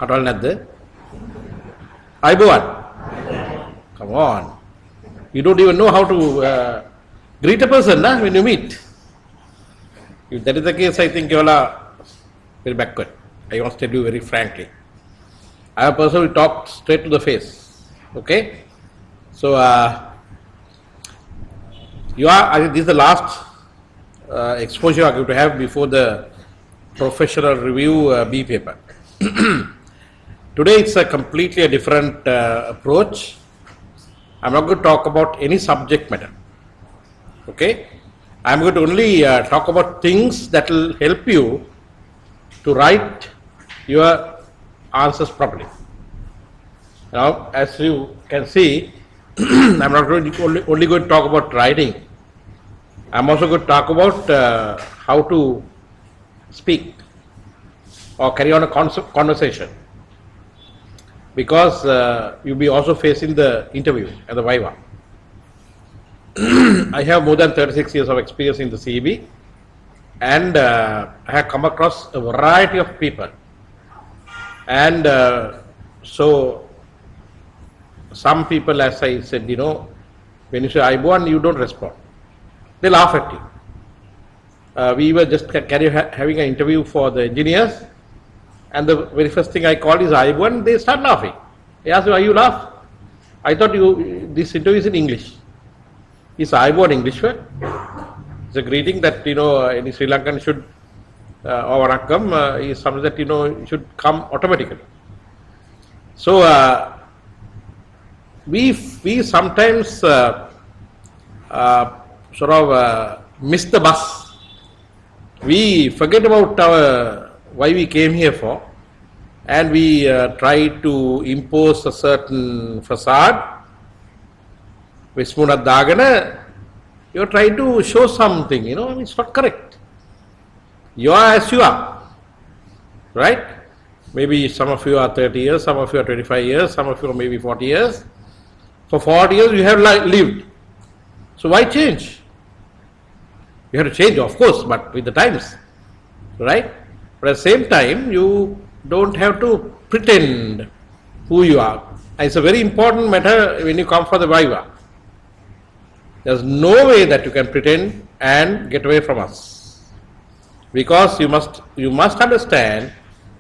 කටවල නැද්ද? අයබෝවන්. Come on. You don't even know how to greet a person when you meet. If that is the case, I think you all are very backward. I want to tell you very frankly. I am a person who talks straight to the face. Okay? So, I think this is the last exposure you are going to have before the professional review B paper. Today it's a completely different approach. I'm not going to talk about any subject matter. Okay? I'm going to only talk about things that will help you to write your answers properly. Now, as you can see, I'm not only going to talk about writing. I'm also going to talk about how to speak or carry on a conversation, because you'll be also facing the interview and the viva. I have more than 36 years of experience in the CEB, and I have come across a variety of people, and so some people, as I said, when you say Ibuan, you don't respond. They laugh at you. We were just having an interview for the engineers, and the very first thing I called is Ibuan. They start laughing. They asked me, why you laugh? I thought this interview is in English. Is Ibuan English word? It's a greeting that any Sri Lankan should or Vanakkam is something that should come automatically. So we sometimes sort of miss the bus. We forget about why we came here for, and we try to impose a certain facade. Vismunat Dagana, you're trying to show something, it's not correct. You are as you are, right? Maybe some of you are 30 years, some of you are 25 years, some of you are maybe 40 years. For 40 years you have lived. So why change? You have to change, of course, but with the times, right? But at the same time, you don't have to pretend who you are. And it's a very important matter when you come for the viva. There's no way that you can pretend and get away from us, because you must understand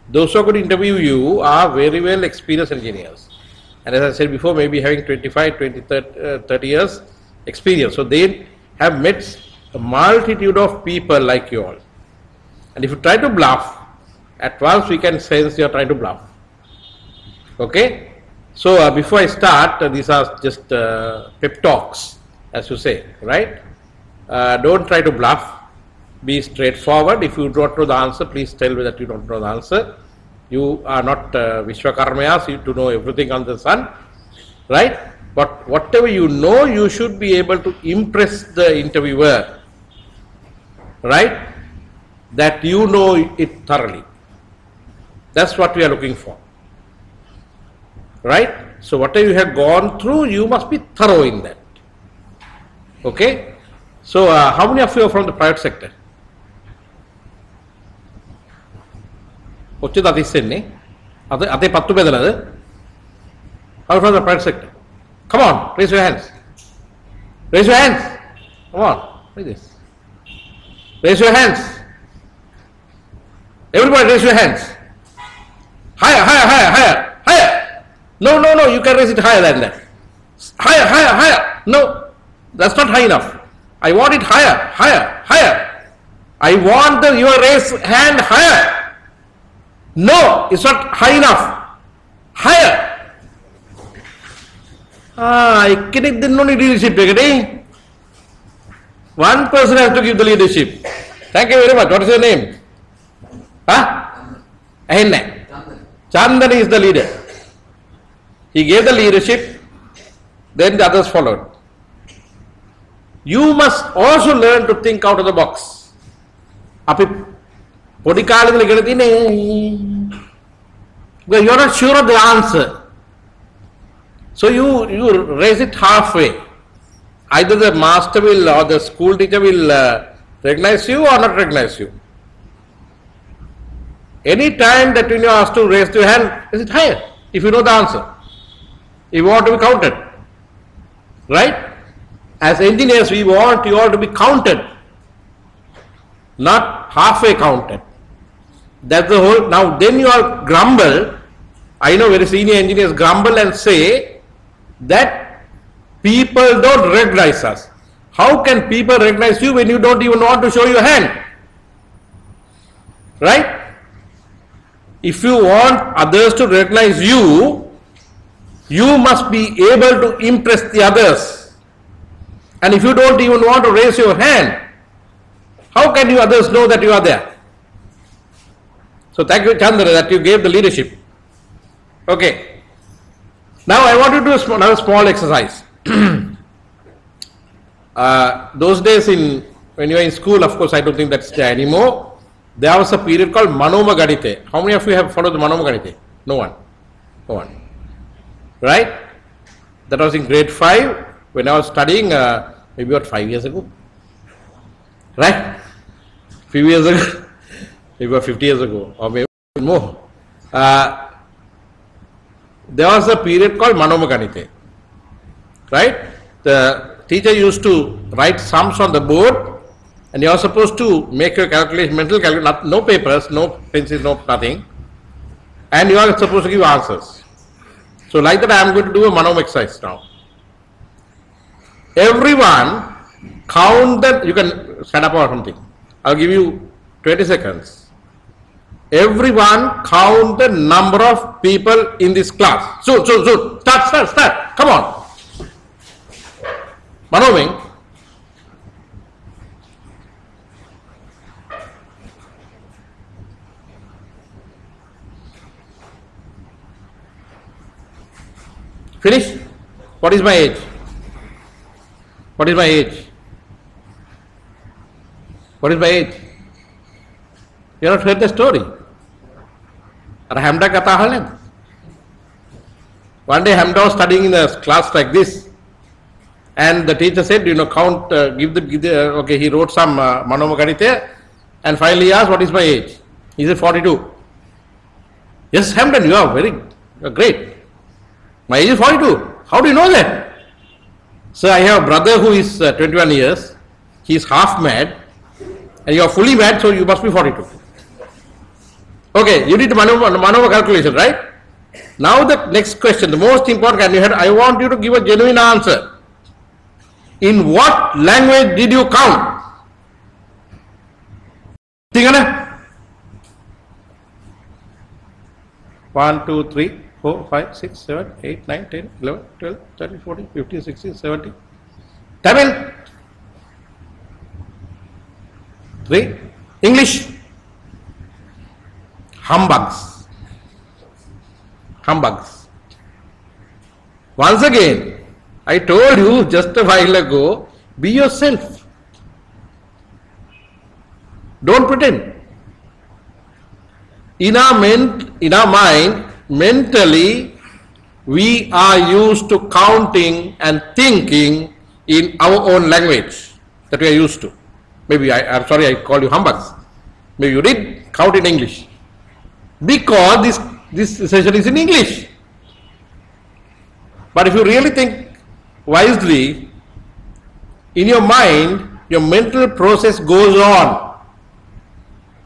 those who are going to interview you are very well experienced engineers, and as I said before, maybe having 25, 20, 30 years experience. So they have met a multitude of people like you all, and if you try to bluff, at once we can sense you are trying to bluff. Okay? So before I start, these are just pep talks, as you say, right? Don't try to bluff. Be straightforward. If you don't know the answer, please tell me that you don't know the answer. You are not Vishwakarmayas to know everything on the sun, right? But whatever you know, you should be able to impress the interviewer, right? That you know it thoroughly. That's what we are looking for, right? So whatever you have gone through, you must be thorough in that. Okay? So how many of you are from the private sector? How are you from the private sector? Come on, raise your hands. Raise your hands. Come on, like this. Raise your hands. Everybody raise your hands. Higher, higher, higher, higher, higher. No, you can raise it higher than that. Higher, higher, higher. No, that's not high enough. I want it higher, higher, higher. I want your raise hand higher. No, it's not high enough. Higher. I can't no leadership. One person has to give the leadership. Thank you very much. What is your name? Chandan is the leader. He gave the leadership, then the others followed. You must also learn to think out of the box. Because you are not sure of the answer. So you raise it halfway. Either the master will or the school teacher will recognize you or not recognize you. Any time that when you are asked to raise your hand, is it higher? If you know the answer. If you want to be counted. Right? As engineers, we want you all to be counted. Not halfway counted. That's the whole. Now then you all grumble. I know very senior engineers grumble and say that people don't recognize us. How can people recognize you when you don't even want to show your hand? Right? If you want others to recognize you, you must be able to impress the others. And if you don't even want to raise your hand, how can you others know that you are there? So thank you, Chandra, that you gave the leadership. Okay. Now I want you to do another small exercise. Those days when you were in school, of course, I don't think that's there anymore. There was a period called Manoma Ganite. How many of you have followed the Manoma Ganite? No one. No one. Right? That was in grade 5 when I was studying maybe about 5 years ago. Right? Few years ago. Maybe about 50 years ago or maybe more. There was a period called Manoma Ganite. Right? The teacher used to write sums on the board. And you are supposed to make your calculation, mental calculation, no papers, no pencils, no nothing. And you are supposed to give answers. So like that I am going to do a Manoma exercise now. Everyone count that, you can stand up or something. I will give you 20 seconds. Everyone count the number of people in this class. Soon. Start. Come on. Manoming. Finish? What is my age? What is my age? What is my age? You have not heard the story. Hamda Katha Halen. One day Hamda was studying in a class like this, and the teacher said, count, okay, he wrote some Manoma Ganite, and finally he asked, what is my age? He said 42. Yes, Hamdan, you are great. My age is 42. How do you know that? So I have a brother who is 21 years. He is half mad. And you are fully mad, so you must be 42. Okay, you did Manova calculation, right? Now the next question, the most important, I want you to give a genuine answer. In what language did you count? Tingana? 1, 2, 3. 4, 5, 6, 7, 8, 9, 10, 11, 12, 13, 14, 15, 16, 17. Tamil. 3. English. Humbugs. Once again, I told you just a while ago, be yourself. Don't pretend. In our mind, mentally, we are used to counting and thinking in our own language that we are used to. Maybe I'm sorry I call you humbugs. Maybe you did count in English. Because this session is in English. But if you really think wisely, in your mind, your mental process goes on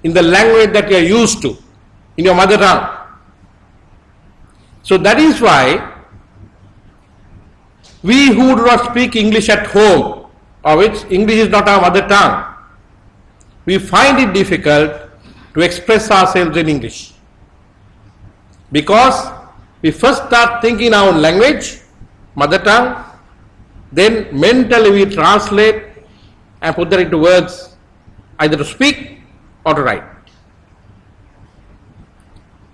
in the language that you are used to, in your mother tongue. So that is why we who do not speak English at home, or which English is not our mother tongue, we find it difficult to express ourselves in English. Because we first start thinking our own language, mother tongue, then mentally we translate and put that into words, either to speak or to write.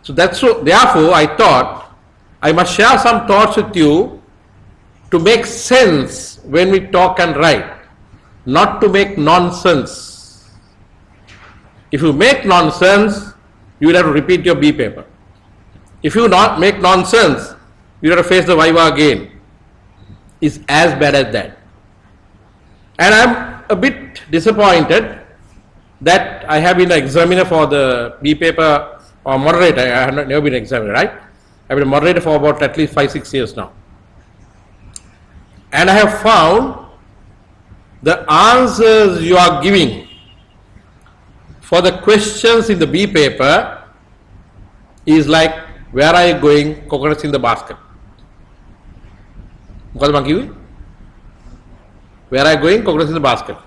So therefore I thought I must share some thoughts with you to make sense when we talk and write, not to make nonsense. If you make nonsense, you will have to repeat your B paper. If you not make nonsense, you have to face the Viva again. It's as bad as that. And I'm a bit disappointed that I have been an examiner for the B paper or moderator. I have never been examined, right? I've been a moderator for about at least 5-6 years now. And I have found the answers you are giving for the questions in the B paper is like, where are you going? Coconuts in the basket. Where are you going? Coconuts in the basket.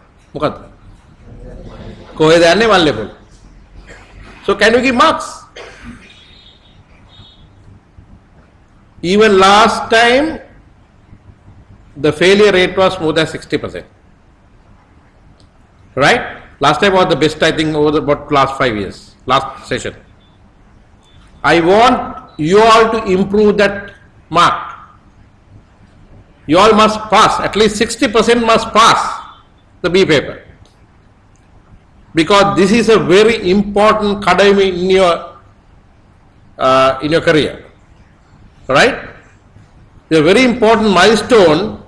So can you give marks? Even last time, the failure rate was more than 60%. Right? Last time was the best, I think, over about last 5 years, last session. I want you all to improve that mark. You all must pass, at least 60% must pass the B paper. Because this is a very important kadami in your career. Right? It's a very important milestone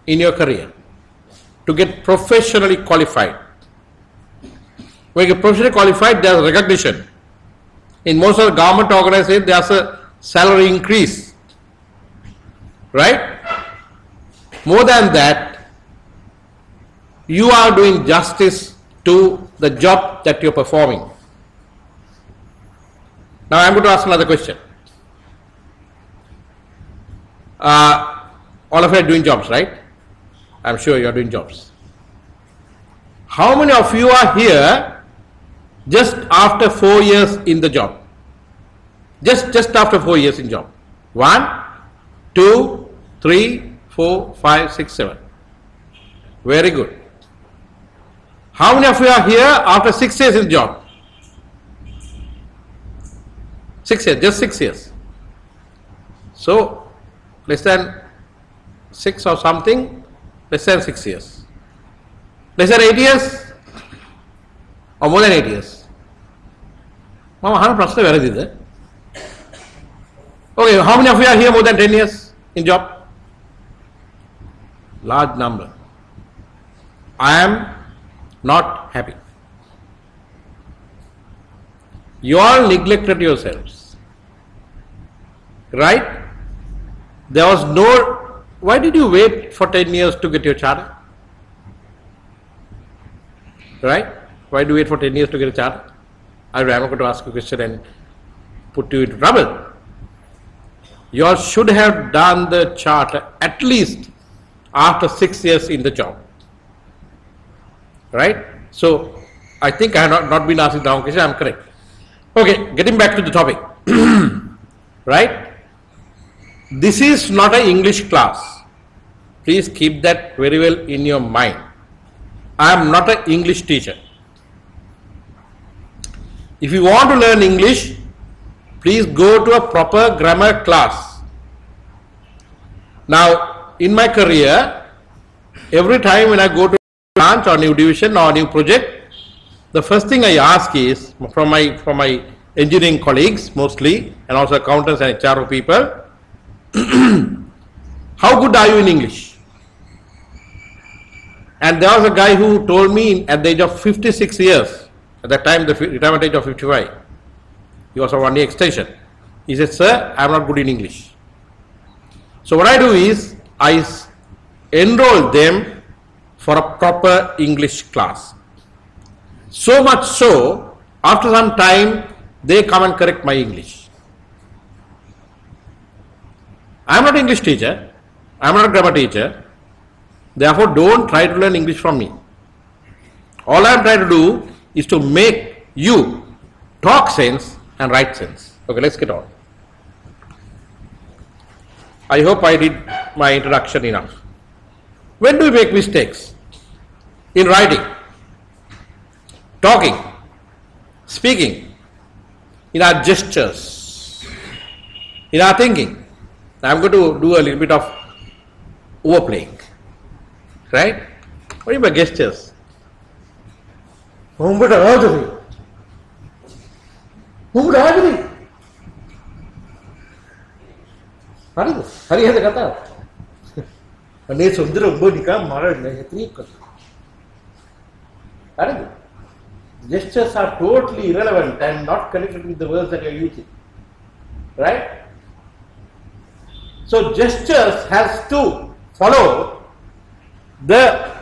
in your career to get professionally qualified. When you get professionally qualified, there is recognition. In most of the government organizations, there is a salary increase. Right? More than that, you are doing justice to the job that you are performing. Now I am going to ask another question. All of you are doing jobs, right? I am sure you are doing jobs. How many of you are here just after 4 years in the job? Just after 4 years in job. 1, 2, 3, 4, 5, 6, 7. Very good. How many of you are here after 6 years in job? 6 years, just 6 years. So, less than 6 or something, less than 6 years. Less than 8 years? Or more than 8 years? Mama, how many where is it? Okay, how many of you are here more than 10 years in job? Large number. I am not happy. You all neglected yourselves. Right? There was no... Why did you wait for 10 years to get your charter? Right? Why do you wait for 10 years to get a charter? I am not going to ask you a question and put you into trouble. You all should have done the charter at least after 6 years in the job. Right? So, I think I have not been asking the wrong question, I am correct. Okay, getting back to the topic. Right? This is not an English class. Please keep that very well in your mind. I am not an English teacher. If you want to learn English, please go to a proper grammar class. Now, in my career, every time when I go to a branch or new division or new project, the first thing I ask is from my engineering colleagues mostly, and also accountants and HRO people, how good are you in English? And there was a guy who told me at the age of 56 years, at that time the retirement age of 55, he was a 1 year extension. He said, sir, I am not good in English. So what I do is, I enroll them for a proper English class. So much so, after some time, they come and correct my English. I am not an English teacher, I am not a grammar teacher, therefore don't try to learn English from me. All I am trying to do is to make you talk sense and write sense. Okay, let's get on. I hope I did my introduction enough. When do we make mistakes? In writing, talking, speaking, in our gestures, in our thinking. I am going to do a little bit of overplaying. Right? What do you mean by gestures? Hari ada kata. Ane sundara umbo nikah marah nahi tri kata. Hari gestures are totally irrelevant and not connected with the words that you are using. Right? So gestures has to follow the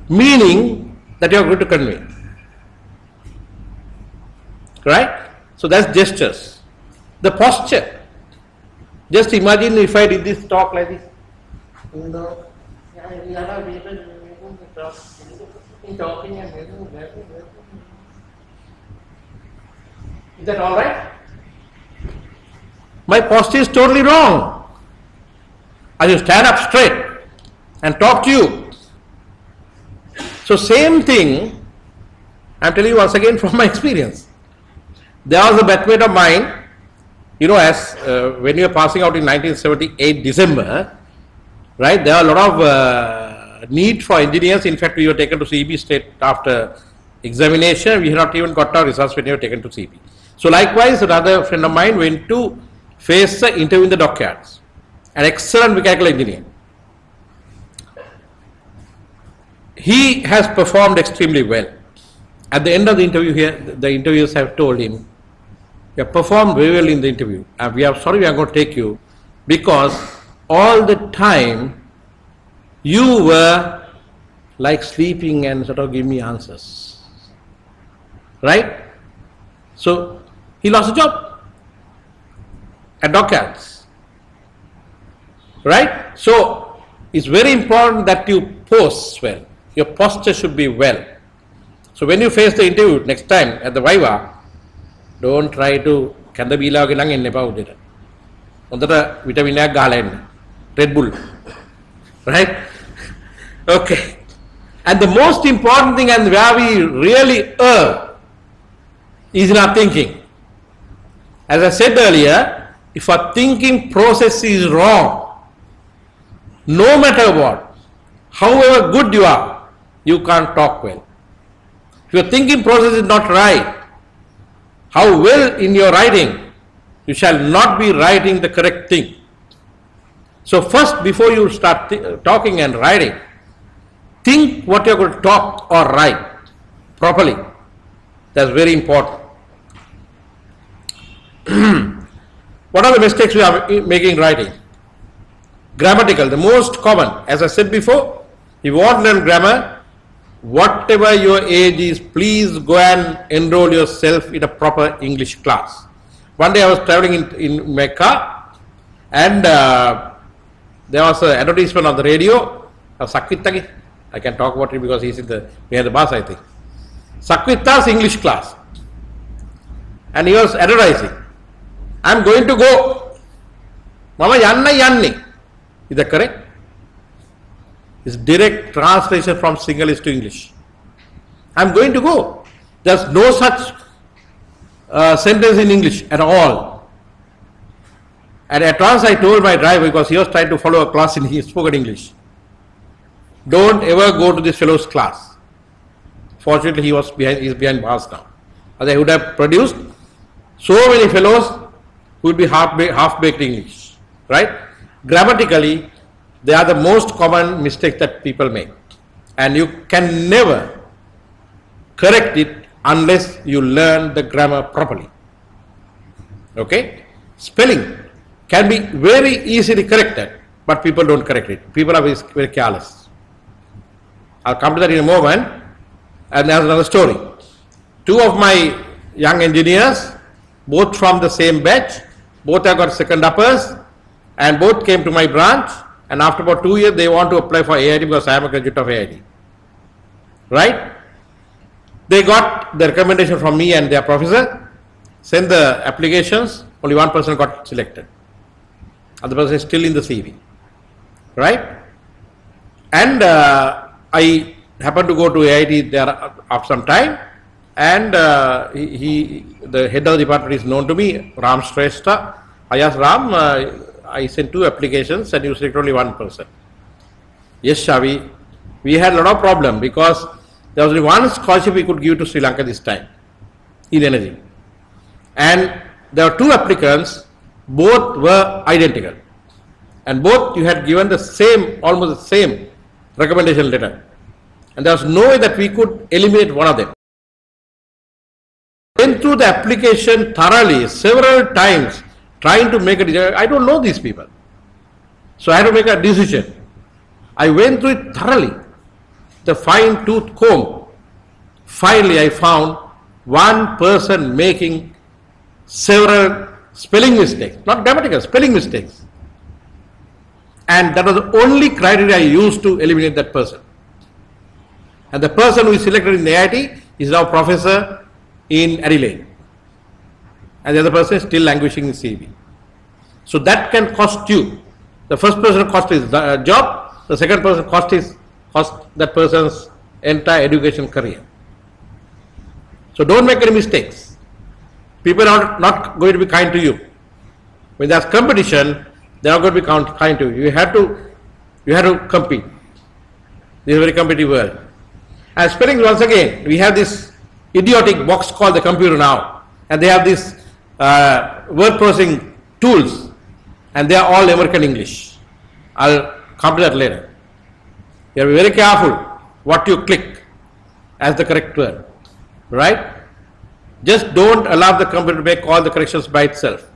meaning that you are going to convey. Right? So that's gestures. The posture. Just imagine if I did this talk like this. You know, is that all right? My posture is totally wrong. I should stand up straight and talk to you. So same thing, I am telling you once again from my experience. There was a batchmate of mine, you know, as when you were passing out in 1978 December, right, there are a lot of need for engineers. In fact, we were taken to CB straight after examination. We had not even got our results when we were taken to CB. So likewise, another friend of mine went to face the interview in the dockyards. An excellent mechanical engineer. He has performed extremely well. At the end of the interview here, the interviewers have told him, you have performed very well in the interview. And we are sorry we are going to take you because all the time you were like sleeping and sort of give me answers. Right? So he lost a job at dockyards. Right? So it's very important that you pose well. Your posture should be well. So when you face the interview next time at the Viva, don't try to kanda bila wage lang enne epa udeta. Hondata vitamin එකක් ගහලා එන්න. Red Bull. Right? Okay. And the most important thing and where we really err is in our thinking. As I said earlier, if our thinking process is wrong, no matter what, however good you are, you can't talk well. If your thinking process is not right, how well in your writing, you shall not be writing the correct thing. So first, before you start talking and writing, think what you're going to talk or write properly. That's very important. What are the mistakes we are making in writing? Grammatical, the most common. As I said before, if you want to learn grammar, whatever your age is, please go and enroll yourself in a proper English class. One day I was traveling in my car and there was an advertisement on the radio of Sakwittagi. I can talk about it because he's in the behind the bus, I think. Sakwitta's English class. And he was advertising. I'm going to go. Mama yanna yanni. Is that correct? It's direct translation from Sinhalese to English. I'm going to go. There's no such sentence in English at all. And at once I told my driver, because he was trying to follow a class in spoken English, don't ever go to this fellow's class. Fortunately, he's behind bars now. Or they would have produced so many fellows who would be half-baked English. Right? Grammatically, they are the most common mistake that people make. And you can never correct it unless you learn the grammar properly. Okay? Spelling can be very easily corrected, but people don't correct it. People are very, very careless. I'll come to that in a moment. And there's another story. Two of my young engineers, both from the same batch, both have got second uppers, and both came to my branch, and after about 2 years they want to apply for AIT because I am a graduate of AIT. Right? They got the recommendation from me and their professor, sent the applications, only one person got selected. Other person is still in the CV. Right? And I happened to go to AIT there after some time, and the head of the department is known to me, Ram Shrestha. I asked Ram, I sent 2 applications and you selected only one person. Yes, Shavi, we had a lot of problem because there was only one scholarship we could give to Sri Lanka this time in energy. And there were 2 applicants, both were identical. And both you had given the same, almost the same recommendation letter. And there was no way that we could eliminate one of them. went through the application thoroughly several times, trying to make a decision. I don't know these people. So I had to make a decision. I went through it thoroughly, the fine-tooth comb. Finally, I found one person making several spelling mistakes, not grammatical, spelling mistakes. And that was the only criteria I used to eliminate that person. And the person who is selected in the IIT is now professor in Adelaide. And the other person is still languishing in CB. So that can cost you. The first person cost his job, the second person cost that person's entire education career. So don't make any mistakes. People are not going to be kind to you. When there's competition, they are not going to be kind to you. You have to compete. This is a very competitive world. And spelling, once again, we have this idiotic box called the computer now. And they have these word processing tools. And they are all American English. I'll come to that later. You have to be very careful what you click as the correct word. Right? Just don't allow the computer to make all the corrections by itself.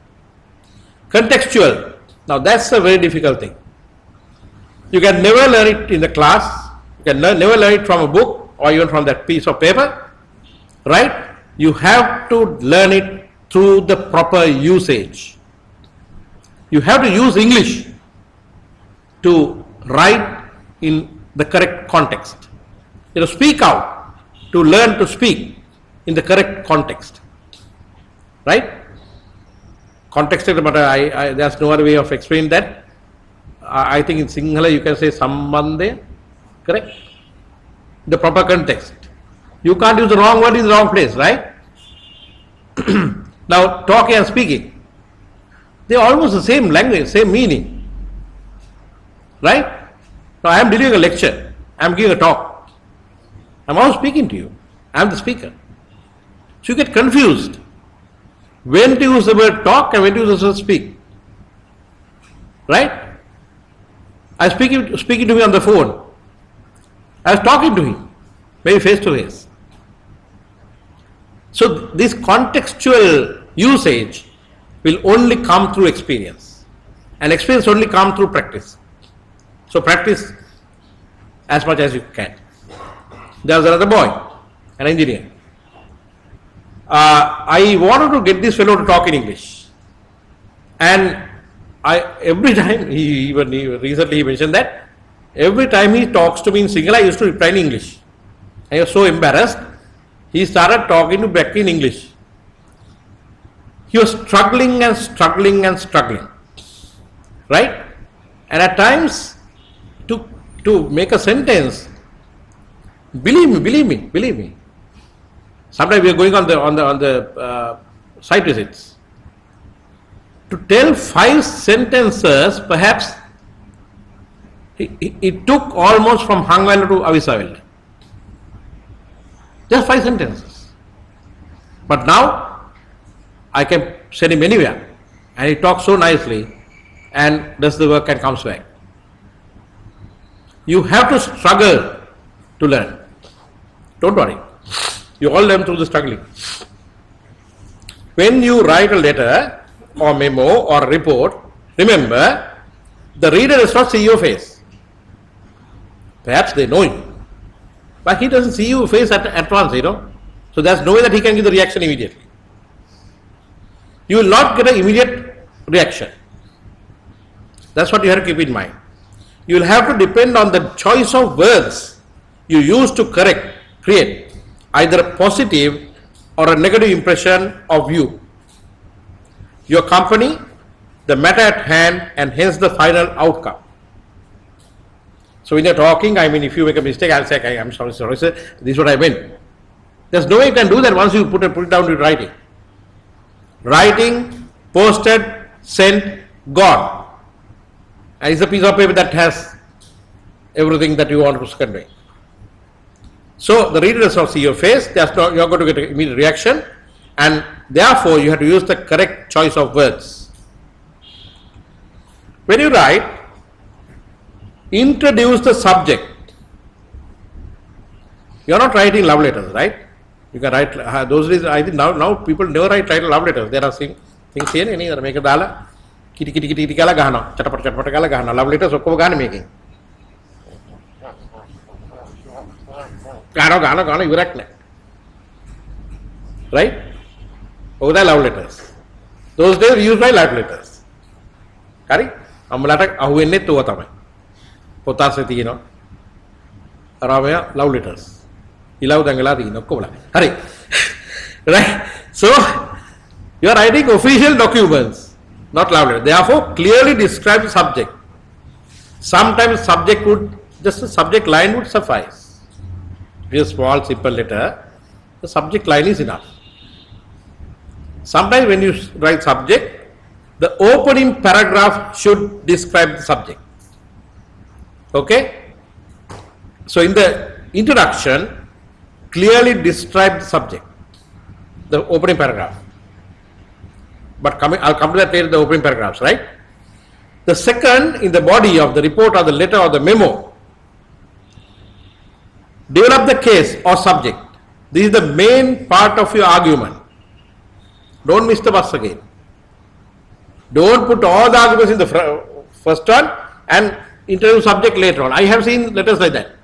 Contextual. Now that's a very difficult thing. You can never learn it in the class. You can never learn it from a book or even from that piece of paper. Right? You have to learn it through the proper usage. You have to use English to write in the correct context. You know, speak out to learn to speak in the correct context. Right? Context, but there's no other way of explaining that. I think in Sinhala you can say sambandhe, correct? The proper context. You can't use the wrong word in the wrong place, right? Now, talking and speaking, they're almost the same language, same meaning. Right? Now, I am delivering a lecture. I am giving a talk. I am also speaking to you. I am the speaker. So you get confused. When to use the word talk and when to use the word speak. Right? I was speaking to him on the phone. I was talking to him, maybe face to face. So this contextual usage will only come through experience. And experience only comes through practice. So practice as much as you can. There was another boy, an engineer. I wanted to get this fellow to talk in English. And every time, recently he mentioned that, every time he talks to me in Sinhala, I used to reply in English. I was so embarrassed. He started talking to back in English. He was struggling and struggling and struggling. Right? And at times, to make a sentence, believe me. Sometimes we are going on the site visits. To tell 5 sentences, perhaps it took almost from Hangveld to Avisaveld. Just 5 sentences. But now I can send him anywhere, and he talks so nicely and does the work and comes back. You have to struggle to learn. Don't worry. You all learn through the struggling. When you write a letter or memo or report, remember, the reader does not see your face. Perhaps they know you, but he doesn't see your face at once, So there's no way that he can give the reaction immediately. You will not get an immediate reaction. That's what you have to keep in mind. You will have to depend on the choice of words you use to create either a positive or a negative impression of you, your company, the matter at hand, and hence the final outcome. So when you're talking, if you make a mistake, I'll say, I'm sorry, sir, this is what I meant. There's no way you can do that once you put it down to writing. Writing, posted, sent, gone. And it's a piece of paper that has everything that you want to convey. So the reader does not see your face, you're going to get an immediate reaction, and therefore you have to use the correct choice of words. When you write, introduce the subject. You are not writing love letters, right? You can write, those days, I think now people never write love letters. There are things here, make a dala, kitty kitty kitty kala gahana, chatapat chatapat kala gahana, love letters, okko gana making. Gana, you reckon. Right? Oh, the love letters. Those days we used by love letters. Correct? Amalatak ahuenne to watame. Potaseti, you know. Aramaya love letters. Ilaw dangala di no kola. Hurry. Right? So you are writing official documents, not love letters. Therefore, clearly describe the subject. Sometimes subject would just a subject line would suffice. If it's a small simple letter, the subject line is enough. Sometimes when you write subject, the opening paragraph should describe the subject. Okay? So in the introduction, clearly describe the subject, the opening paragraph. But I'll come to that later, the opening paragraphs, right? The second, in the body of the report or the letter or the memo, develop the case or subject. This is the main part of your argument. Don't miss the bus again. Don't put all the arguments in the first one and introduce subject later on. I have seen letters like that.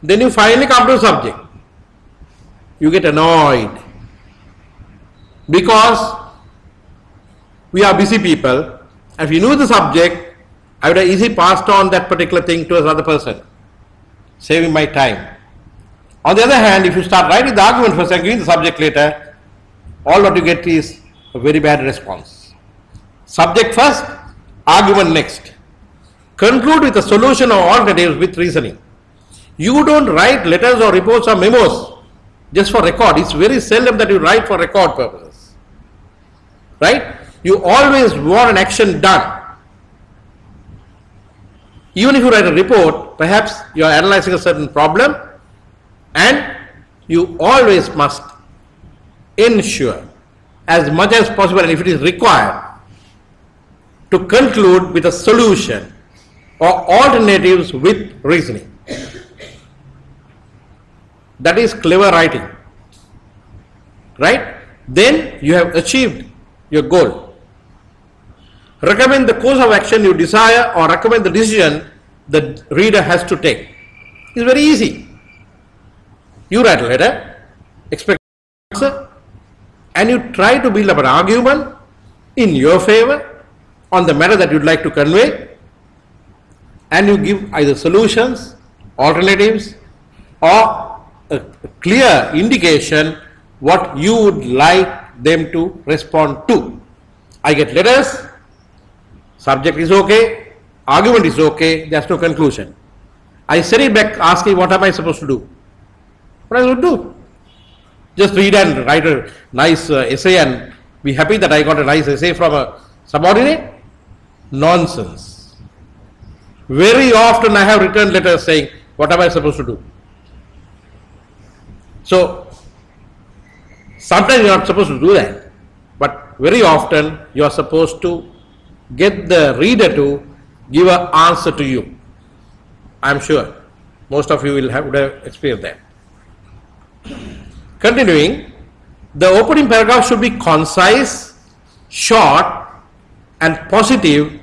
Then you finally come to the subject. You get annoyed. Because we are busy people. If you knew the subject, I would have easily passed on that particular thing to another person, saving my time. On the other hand, if you start writing the argument first and giving the subject later, all what you get is a very bad response. Subject first, argument next. Conclude with a solution or alternatives with reasoning. You don't write letters or reports or memos just for record. It's very seldom that you write for record purposes. Right? You always want an action done. Even if you write a report, perhaps you are analyzing a certain problem, and you always must ensure as much as possible, and if it is required, to conclude with a solution or alternatives with reasoning. That is clever writing. Right? Then you have achieved your goal. Recommend the course of action you desire or recommend the decision the reader has to take. It's very easy. You write a letter, expect an answer, and you try to build up an argument in your favor on the matter that you'd like to convey, and you give either solutions, alternatives, or a clear indication what you would like them to respond to. I get letters, subject is okay, argument is okay, there's no conclusion. I send it back asking what am I supposed to do? What I would do? Just read and write a nice essay and be happy that I got a nice essay from a subordinate? Nonsense. Very often I have written letters saying, what am I supposed to do? So, sometimes you are not supposed to do that, but very often you are supposed to get the reader to give an answer to you. I am sure most of you would have experienced that. Continuing, the opening paragraph should be concise, short, and positive,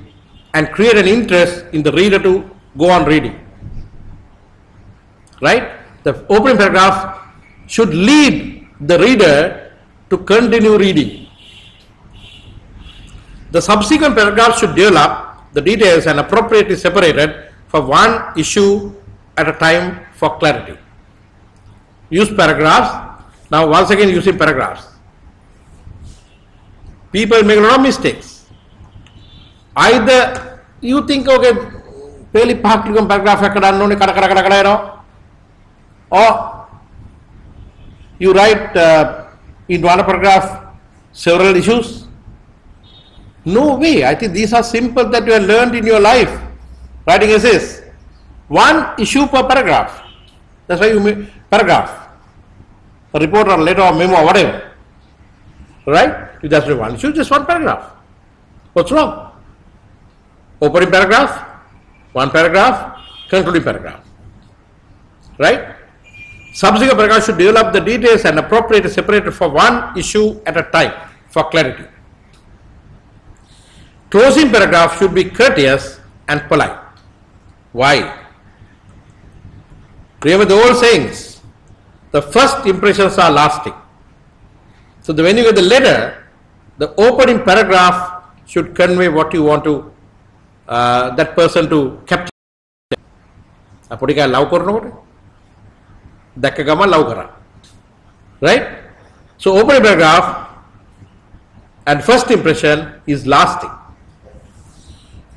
and create an interest in the reader to go on reading. Right? The opening paragraph should lead the reader to continue reading. The subsequent paragraphs should develop the details and appropriately separated for one issue at a time for clarity. Use paragraphs. Now once again using paragraphs. People make a lot of mistakes. Either you think, okay, fairly paragraph or you write in one paragraph several issues. No way. I think these are simple that you have learned in your life. Writing essays. One issue per paragraph. That's why you make paragraph. A report or letter or memo or whatever. Right? If that's one issue, just one paragraph. What's wrong? Opening paragraph, one paragraph, concluding paragraph. Right? Subsequent paragraph should develop the details and appropriate separated for one issue at a time for clarity. Closing paragraph should be courteous and polite. Why? Remember the old sayings, the first impressions are lasting. So when you get the letter, the opening paragraph should convey what you want to that person to capture. Right? So opening paragraph and first impression is lasting.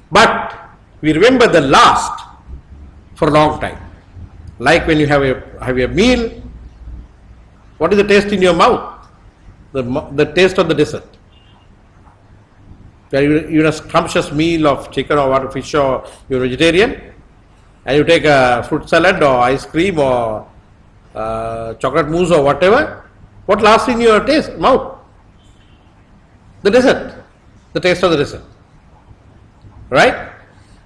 But we remember the last for a long time. Like when you have a meal, what is the taste in your mouth? The taste of the dessert. You're a scrumptious meal of chicken or what, fish, or you're vegetarian, and you take a fruit salad or ice cream or chocolate mousse or whatever. What lasts in your mouth? The dessert, the taste of the dessert. Right?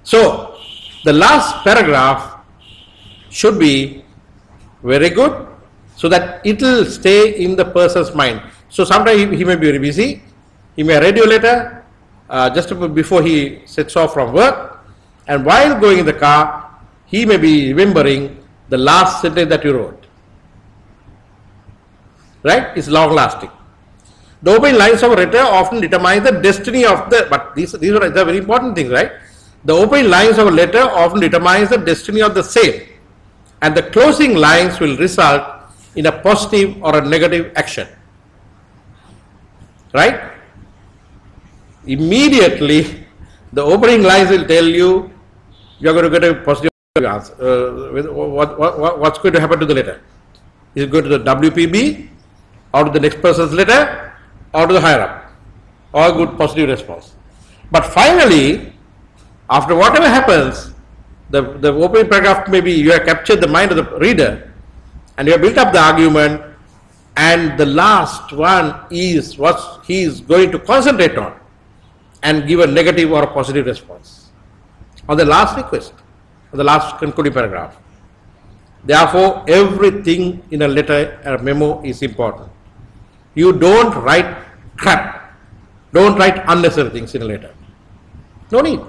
So, the last paragraph should be very good so that it will stay in the person's mind. So, sometimes he may be very busy, he may read your letter just before he sets off from work, and while going in the car, he may be remembering the last sentence that you wrote. Right? It's long lasting. The opening lines of a letter often determine the destiny of the, but these are the very important things, right? The opening lines of a letter often determines the destiny of the same, and the closing lines will result in a positive or a negative action. Right? Immediately, the opening lines will tell you are going to get a positive answer. What's going to happen to the letter? Is it going to the WPB, or to the next person's letter, or to the higher up? All good positive response. But finally, after whatever happens, the opening paragraph, maybe you have captured the mind of the reader and you have built up the argument, and the last one is what he is going to concentrate on and give a negative or a positive response on the last request, on the last concluding paragraph. Therefore, everything in a letter or memo is important. You don't write crap. Don't write unnecessary things in a letter. No need.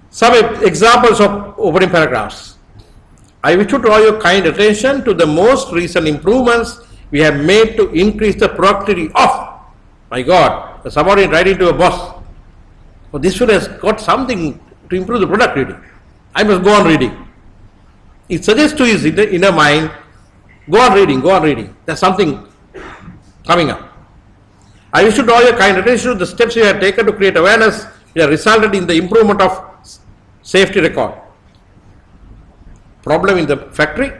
Some examples of opening paragraphs. I wish to draw your kind attention to the most recent improvements we have made to increase the productivity of. My God, somebody writing to a boss. Oh, this one has got something to improve the productivity. I must go on reading. It suggests to his inner mind, go on reading, go on reading. There's something coming up. I wish to draw your kind attention to the steps you have taken to create awareness that have resulted in the improvement of safety record. Problem in the factory,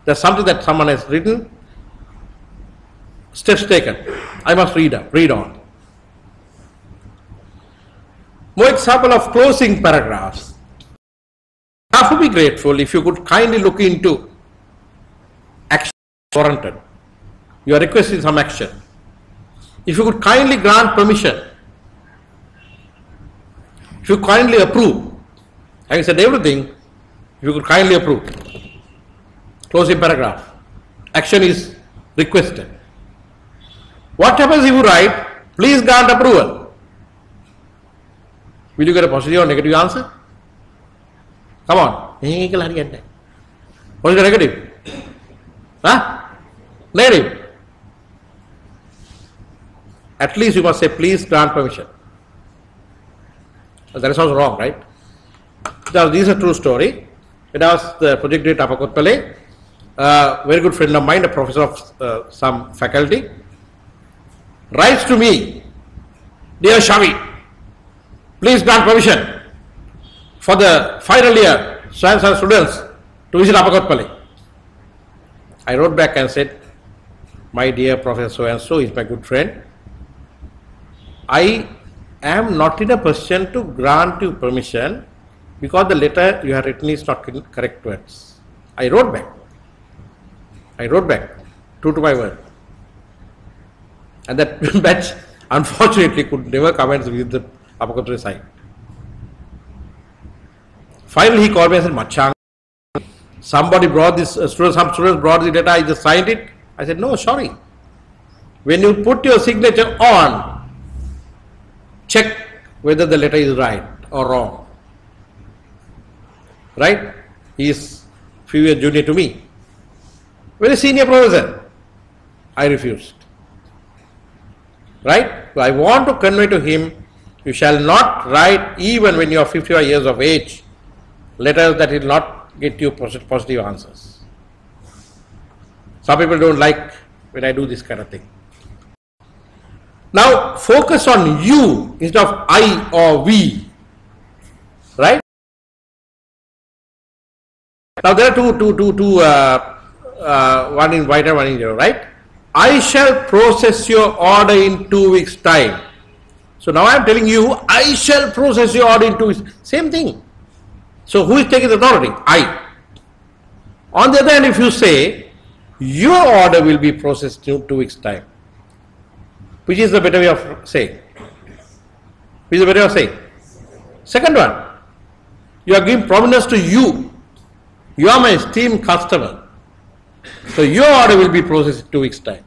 there's something that someone has written, steps taken. I must read on. More example of closing paragraphs. I have to be grateful if you could kindly look into action warranted. You are requesting some action. If you could kindly grant permission, if you kindly approve, having said everything, if you could kindly approve. Closing paragraph. Action is requested. What happens if you write, please grant approval? Will you get a positive or negative answer? Come on. What is the negative? Huh? Negative. At least you must say, please grant permission. That is also wrong, right? Now, this is a true story. It was the project at Apakotpally. Very good friend of mine, a professor of some faculty, writes to me, dear Shavi, please grant permission for the final year science and students to visit Apakotpally. I wrote back and said, my dear Professor so and so is my good friend. I am not in a position to grant you permission because the letter you have written is not correct words. I wrote back, true to my word. And that batch unfortunately could never comment with the Apakotpally side. Finally he called me and said, Machang, Somebody brought this, some students brought the data, I just signed it. I said, no, sorry. When you put your signature on, check whether the letter is right or wrong. Right? He is few years junior to me. Very senior professor. I refused. Right? So I want to convey to him, you shall not write, even when you are 55 years of age, letters that will not get you positive answers. Some people don't like when I do this kind of thing. Now focus on you instead of I or we. Right? Now there are two one in white and one in yellow, right? I shall process your order in 2 weeks' time. So now I am telling you, I shall process your order in 2 weeks. Same thing. So who is taking the authority? I. On the other hand, if you say, your order will be processed in 2 weeks' time, which is the better way of saying? Which is the better way of saying? Second one, you are giving prominence to you. You are my esteemed customer. So your order will be processed in 2 weeks' time.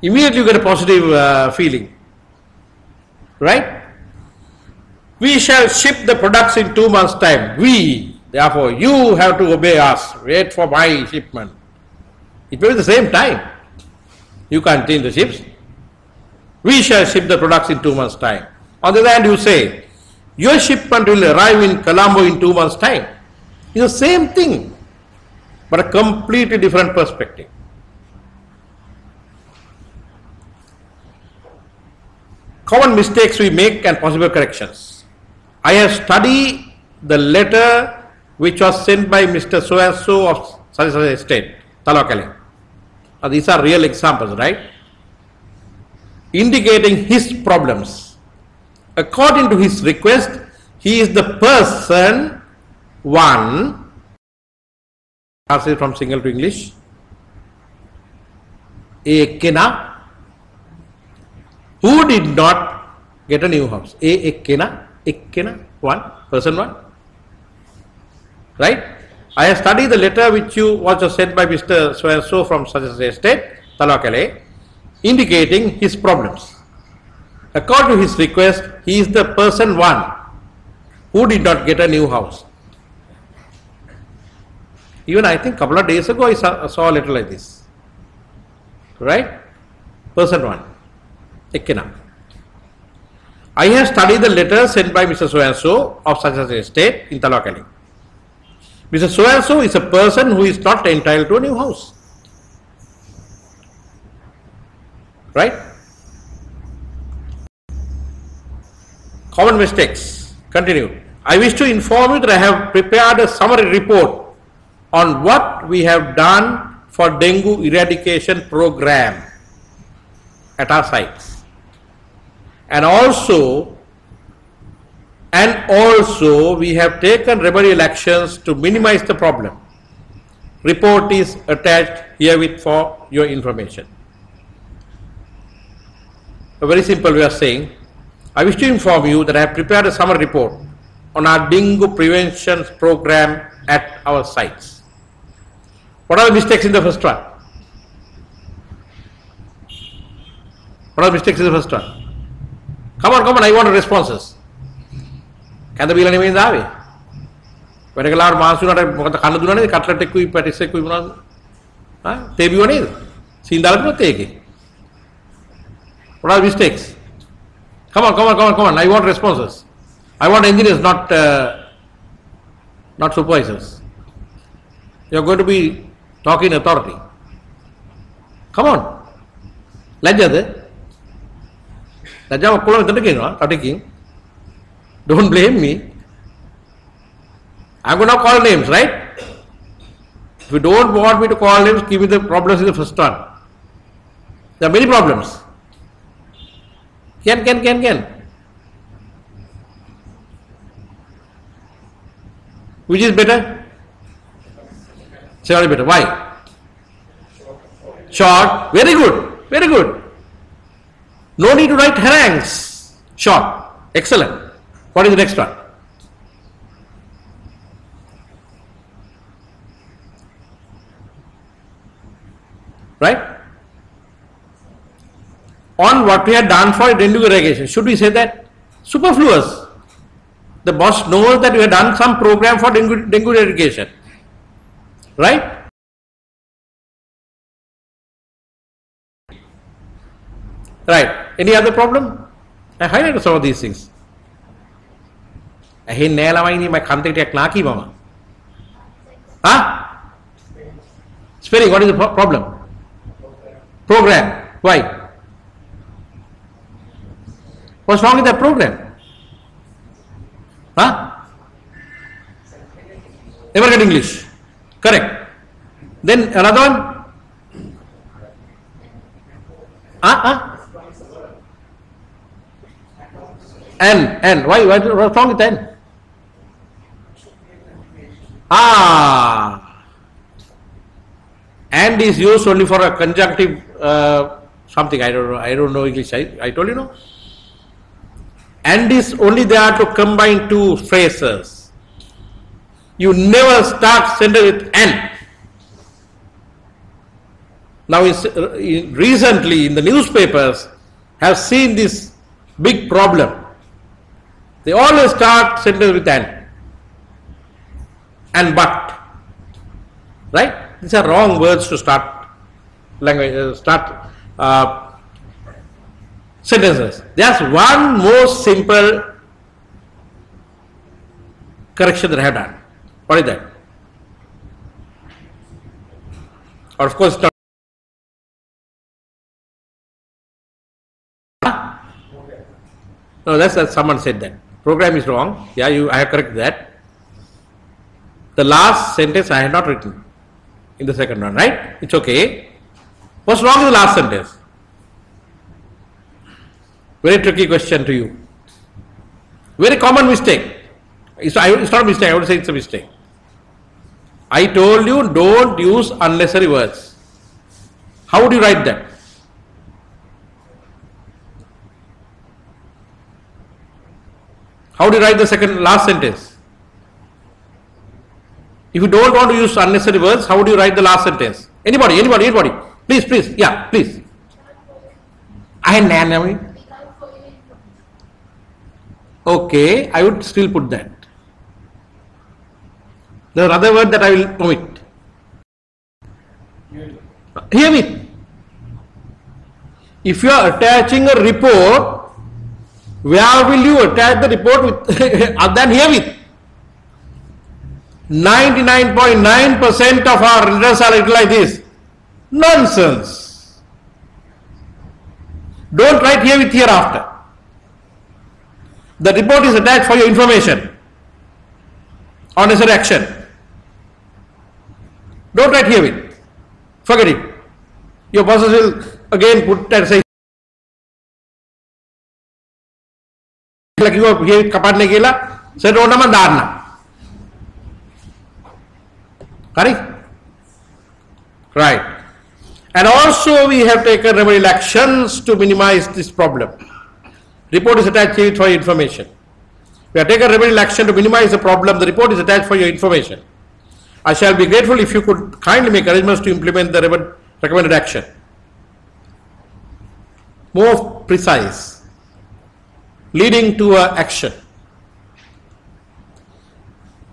Immediately you get a positive feeling. Right? We shall ship the products in 2 months' time. We, therefore, you have to obey us. Wait for my shipment. It may be the same time. You can't change the ships. We shall ship the products in 2 months' time. On the other hand, you say, your shipment will arrive in Colombo in 2 months' time. It's the same thing, but a completely different perspective. Common mistakes we make and possible corrections. I have studied the letter which was sent by Mr. So and so of such a state, Talakale. These are real examples, right? Indicating his problems. According to his request, he is the person one. Translate from single to English. Ekena, who did not get a new house. Ekena, one, person one. Right? I have studied the letter which was sent by Mr. So and so from such a state, Talakale, indicating his problems. According to his request, he is the person one who did not get a new house. Even I think a couple of days ago I saw a letter like this. Right? Person one. Ekena. I have studied the letter sent by Mr. So and so of such a state in Talakali. Mr. So and so is a person who is not entitled to a new house. Right? Common mistakes. Continue. I wish to inform you that I have prepared a summary report on what we have done for dengue eradication program at our sites. And also we have taken remedial actions to minimize the problem. Report is attached herewith for your information. A very simple way of saying, I wish to inform you that I have prepared a summary report on our dengue prevention program at our sites. What are the mistakes in the first one? What are the mistakes in the first one? Come on, I want responses. Can the bill anyway ave? When a lar masu not a Kanaduna, cutlet equip, patis equipment, Tebi one is. Seen that take. What are the mistakes? Come on, I want responses. I want engineers, not supervisors. You are going to be talking authority. Come on. Lajja don't blame me. I'm going to call names, right? If you don't want me to call names, give me the problems in the first one. There are many problems. Can. Which is better? Surely better. Why? Short. Very good. No need to write harangues. Short. Excellent. What is the next one? right? On what we had done for dengue irrigation. Should we say that? Superfluous. The boss knows that we have done some program for dengue irrigation, right? Right. Any other problem? I highlighted some of these things. I hate my contact knaki mama. Huh? Spelling, what is the problem? Program. Why? What's wrong with that program? Huh? Never get English. Correct. Then another one? N. Why? What's wrong with N? And is used only for a conjunctive something. I don't know English. I told you no. And is only there to combine two phrases. You never start sentence with N. Now, recently in the newspapers have seen this big problem. They always start sentence with N and but. Right? These are wrong words to start language. Sentences. There's one more simple correction that I have done. What is that? Or of course, not. No, that's someone said that. Program is wrong. Yeah, I have corrected that. The last sentence I had not written in the second one, right? It's okay. What's wrong with the last sentence? Very tricky question to you. Very common mistake. It's not a mistake, I would say it's a mistake. I told you don't use unnecessary words. How would you write that? How do you write the last sentence? If you don't want to use unnecessary words, how would you write the last sentence? Anybody? Please. Yeah, please. Okay, I would still put that. There's another word that I will omit. Hear me. If you are attaching a report, where will you attach the report with other than here with? 99.9% of our readers are like this. Nonsense. Don't write here with hereafter. The report is attached for your information. Honest action. Don't write here with. Forget it. Your bosses will again put and say, like you are here kapadne gela, said oh naman darna. Correct? Right. And also we have taken remedial actions to minimize this problem. Report is attached here for your information. We have taken remedial action to minimize the problem. The report is attached for your information. I shall be grateful if you could kindly make arrangements to implement the recommended action. More precise, leading to action.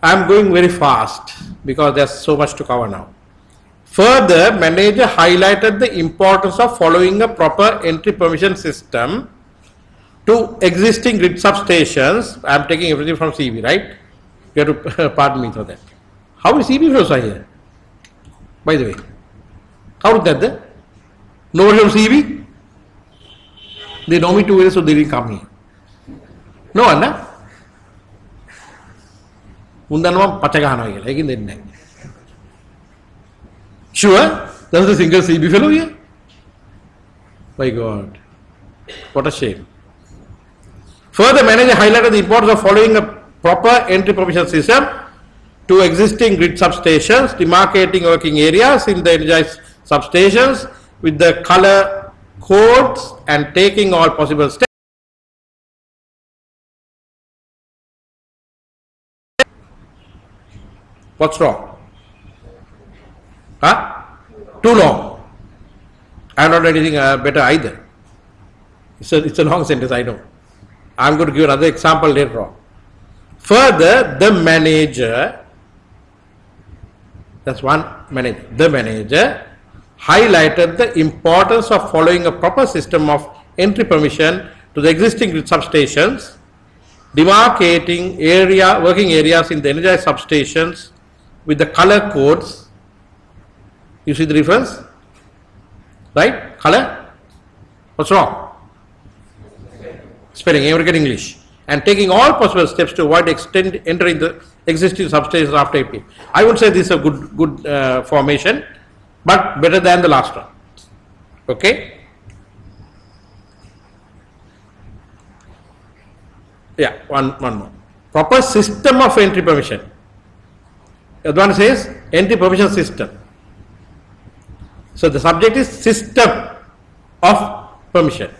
I am going very fast because there's so much to cover now. Further, manager highlighted the importance of following a proper entry permission system to existing grid substations. I am taking everything from CB, right? You have to pardon me for that. How is CB flows are here? By the way, how is that there? Nobody from CB? They know me too well, so they didn't come here. No one, na? Mundanam Pachagana here, again they didn't. Sure? There's a single CB fellow here? My God. What a shame. Further, manager highlighted the importance of following a proper entry permission system to existing grid substations, demarcating working areas in the energized substations with the color codes and taking all possible steps. What's wrong? Huh? Too long. I have not done anything better either. It's a long sentence, I know. I'm going to give another example later on. Further, the manager, that's one manager, the manager highlighted the importance of following a proper system of entry permission to the existing grid substations, demarcating working areas in the energized substations with the color codes. You see the difference? Right? Color? What's wrong? Spelling, American English. And taking all possible steps to avoid entering the existing substations after AP. I would say this is a good formation, but better than the last one. Okay? Yeah, one more. Proper system of entry permission. The other one says entry permission system. So the subject is system of permission.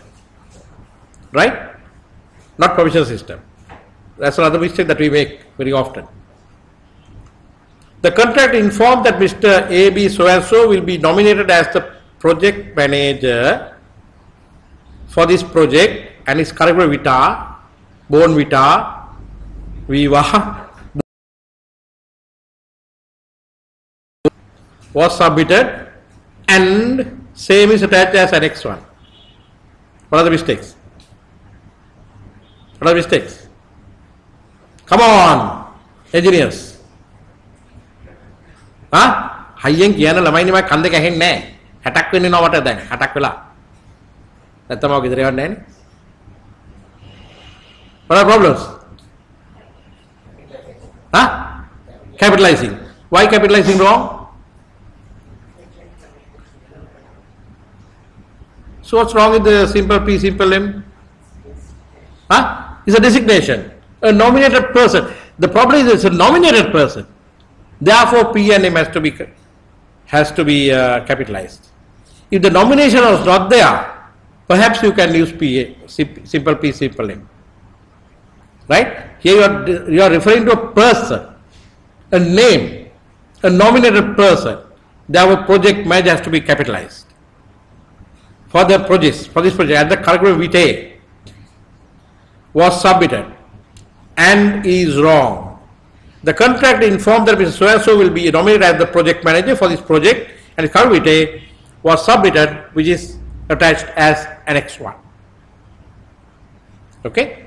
Right? Not permission system. That's another mistake that we make very often. The contract informed that Mr. A.B. so and so will be nominated as the project manager for this project, and his curriculum vitae, Bon Vita, Viva, was submitted, and same is attached as Annex 1. What are the mistakes? What are the mistakes? Come on, engineers. Hayeng kiyana lamai ni mai kande kahen ne. Hatak ko ni no mata dan. Hatak pela. Natta mau kidare ne. What are problems? Capitalizing. Why capitalizing wrong? So what's wrong with the simple P, simple M? It's a designation, a nominated person. The problem is it's a nominated person. Therefore, P and M has to be capitalized. If the nomination was not there, perhaps you can use P, simple P, simple M. Right? Here you are referring to a person, a name, a nominated person. Therefore, project manager has to be capitalized. For this project, and the curriculum vitae was submitted and is wrong. The contract informed that Mr. So-and-so will be nominated as the project manager for this project, and the curriculum vitae was submitted, which is attached as Annex 1. Okay?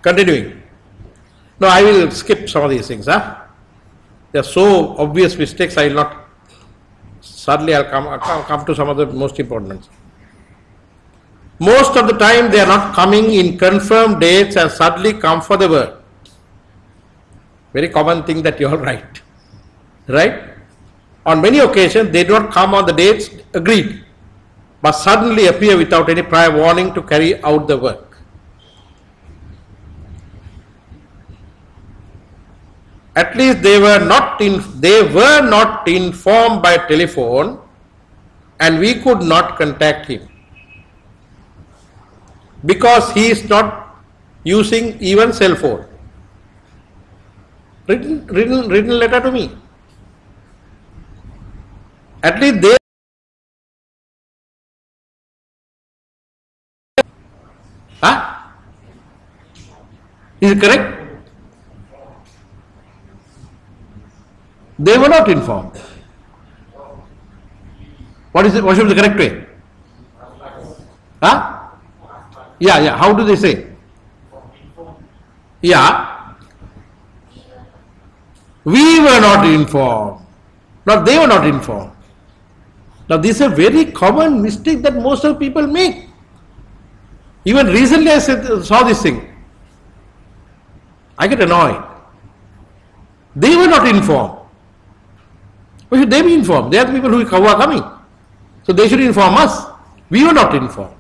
Continuing. Now I will skip some of these things. They are so obvious mistakes, I will not. Suddenly I'll come to some of the most important ones. Most of the time they are not coming in confirmed dates and suddenly come for the work. Very common thing that you all write. Right? On many occasions they do not come on the dates agreed, but suddenly appear without any prior warning to carry out the work. At least they were not informed by telephone, and we could not contact him because he is not using even cell phone. Written letter to me. At least they is it correct? They were not informed. What should be the correct way? Yeah. How do they say? Yeah. We were not informed. Now they were not informed. Now this is a very common mistake that most of people make. Even recently I saw this thing. I get annoyed. They were not informed. Why should they be informed? They are the people who are coming. So they should inform us. We were not informed.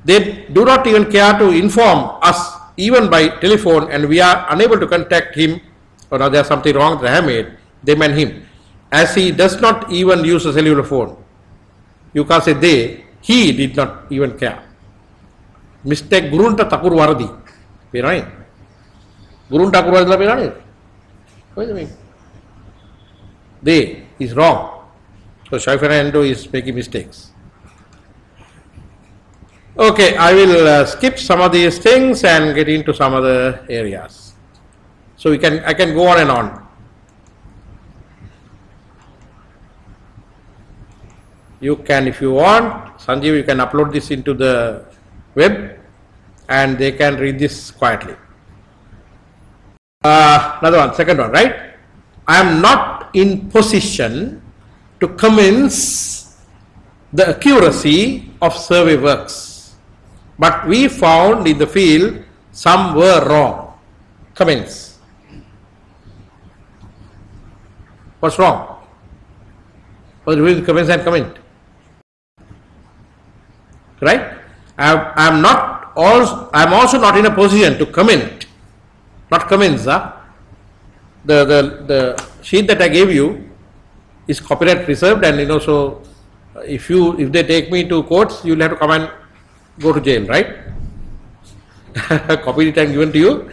They do not even care to inform us even by telephone, and we are unable to contact him, or now there's something wrong that I have made. They meant him. As he does not even use a cellular phone. You can't say they. He did not even care. Mistake Gurunta Takur Varadi. Gurunta Takur Varadi. What do you mean? They is wrong. So Shavindranath Fernando is making mistakes. Okay, I will skip some of these things and get into some other areas. So I can go on and on. You can, if you want, Sanjeev, you can upload this into the web and they can read this quietly. Another one, second one, right? I am not in position to convince the accuracy of survey works, but we found in the field some were wrong. Comments. What's wrong? What's the difference between comments and comment? Right? I am also not in a position to comment, not comments. The sheet that I gave you is copyright reserved, and so if they take me to courts, you will have to come and go to jail, right? Copied it and given to you,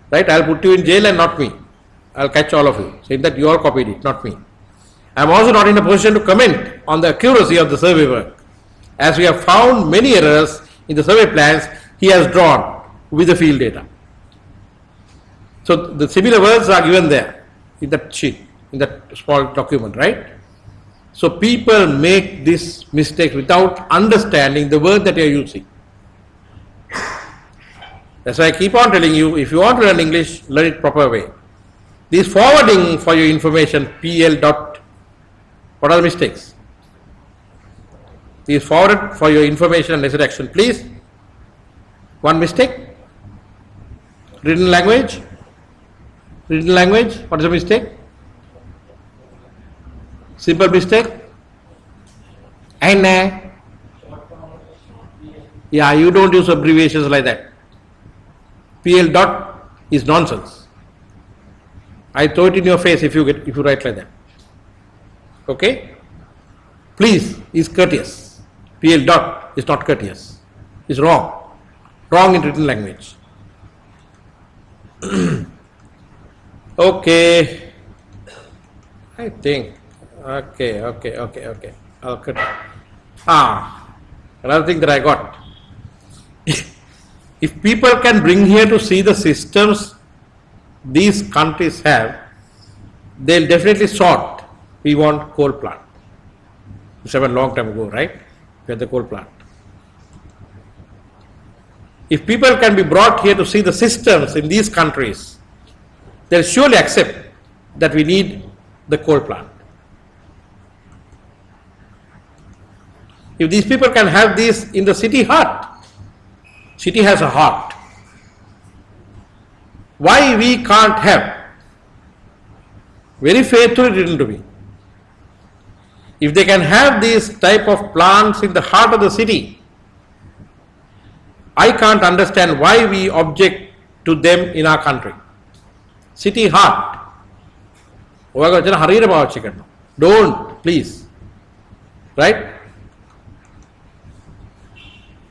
right? I'll put you in jail and not me. I'll catch all of you, saying that you all copied it, not me. I'm also not in a position to comment on the accuracy of the survey work, as we have found many errors in the survey plans he has drawn with the field data. So the similar words are given there in that sheet, in that small document, right? So people make this mistake without understanding the word that you are using. That's why I keep on telling you, if you want to learn English, learn it proper way. This forwarding for your information, PL dot, what are the mistakes? This forwarded for your information and necessary action, please. One mistake. Written language. Written language, what is the mistake? Simple mistake. And yeah, you don't use abbreviations like that. PL dot is nonsense. I throw it in your face if you write like that. Okay? Please is courteous. PL dot is not courteous. It's wrong. Wrong in written language. Okay. I think. Okay. I'll cut. Another thing that I got. If people can bring here to see the systems these countries have, they'll definitely sort. We want coal plant. This happened a long time ago, right? We had the coal plant. If people can be brought here to see the systems in these countries, they'll surely accept that we need the coal plant. If these people can have this in the city heart, city has a heart. Why we can't have? Very faithfully written to me. If they can have these type of plants in the heart of the city, I can't understand why we object to them in our country. City heart. Don't, please. Right?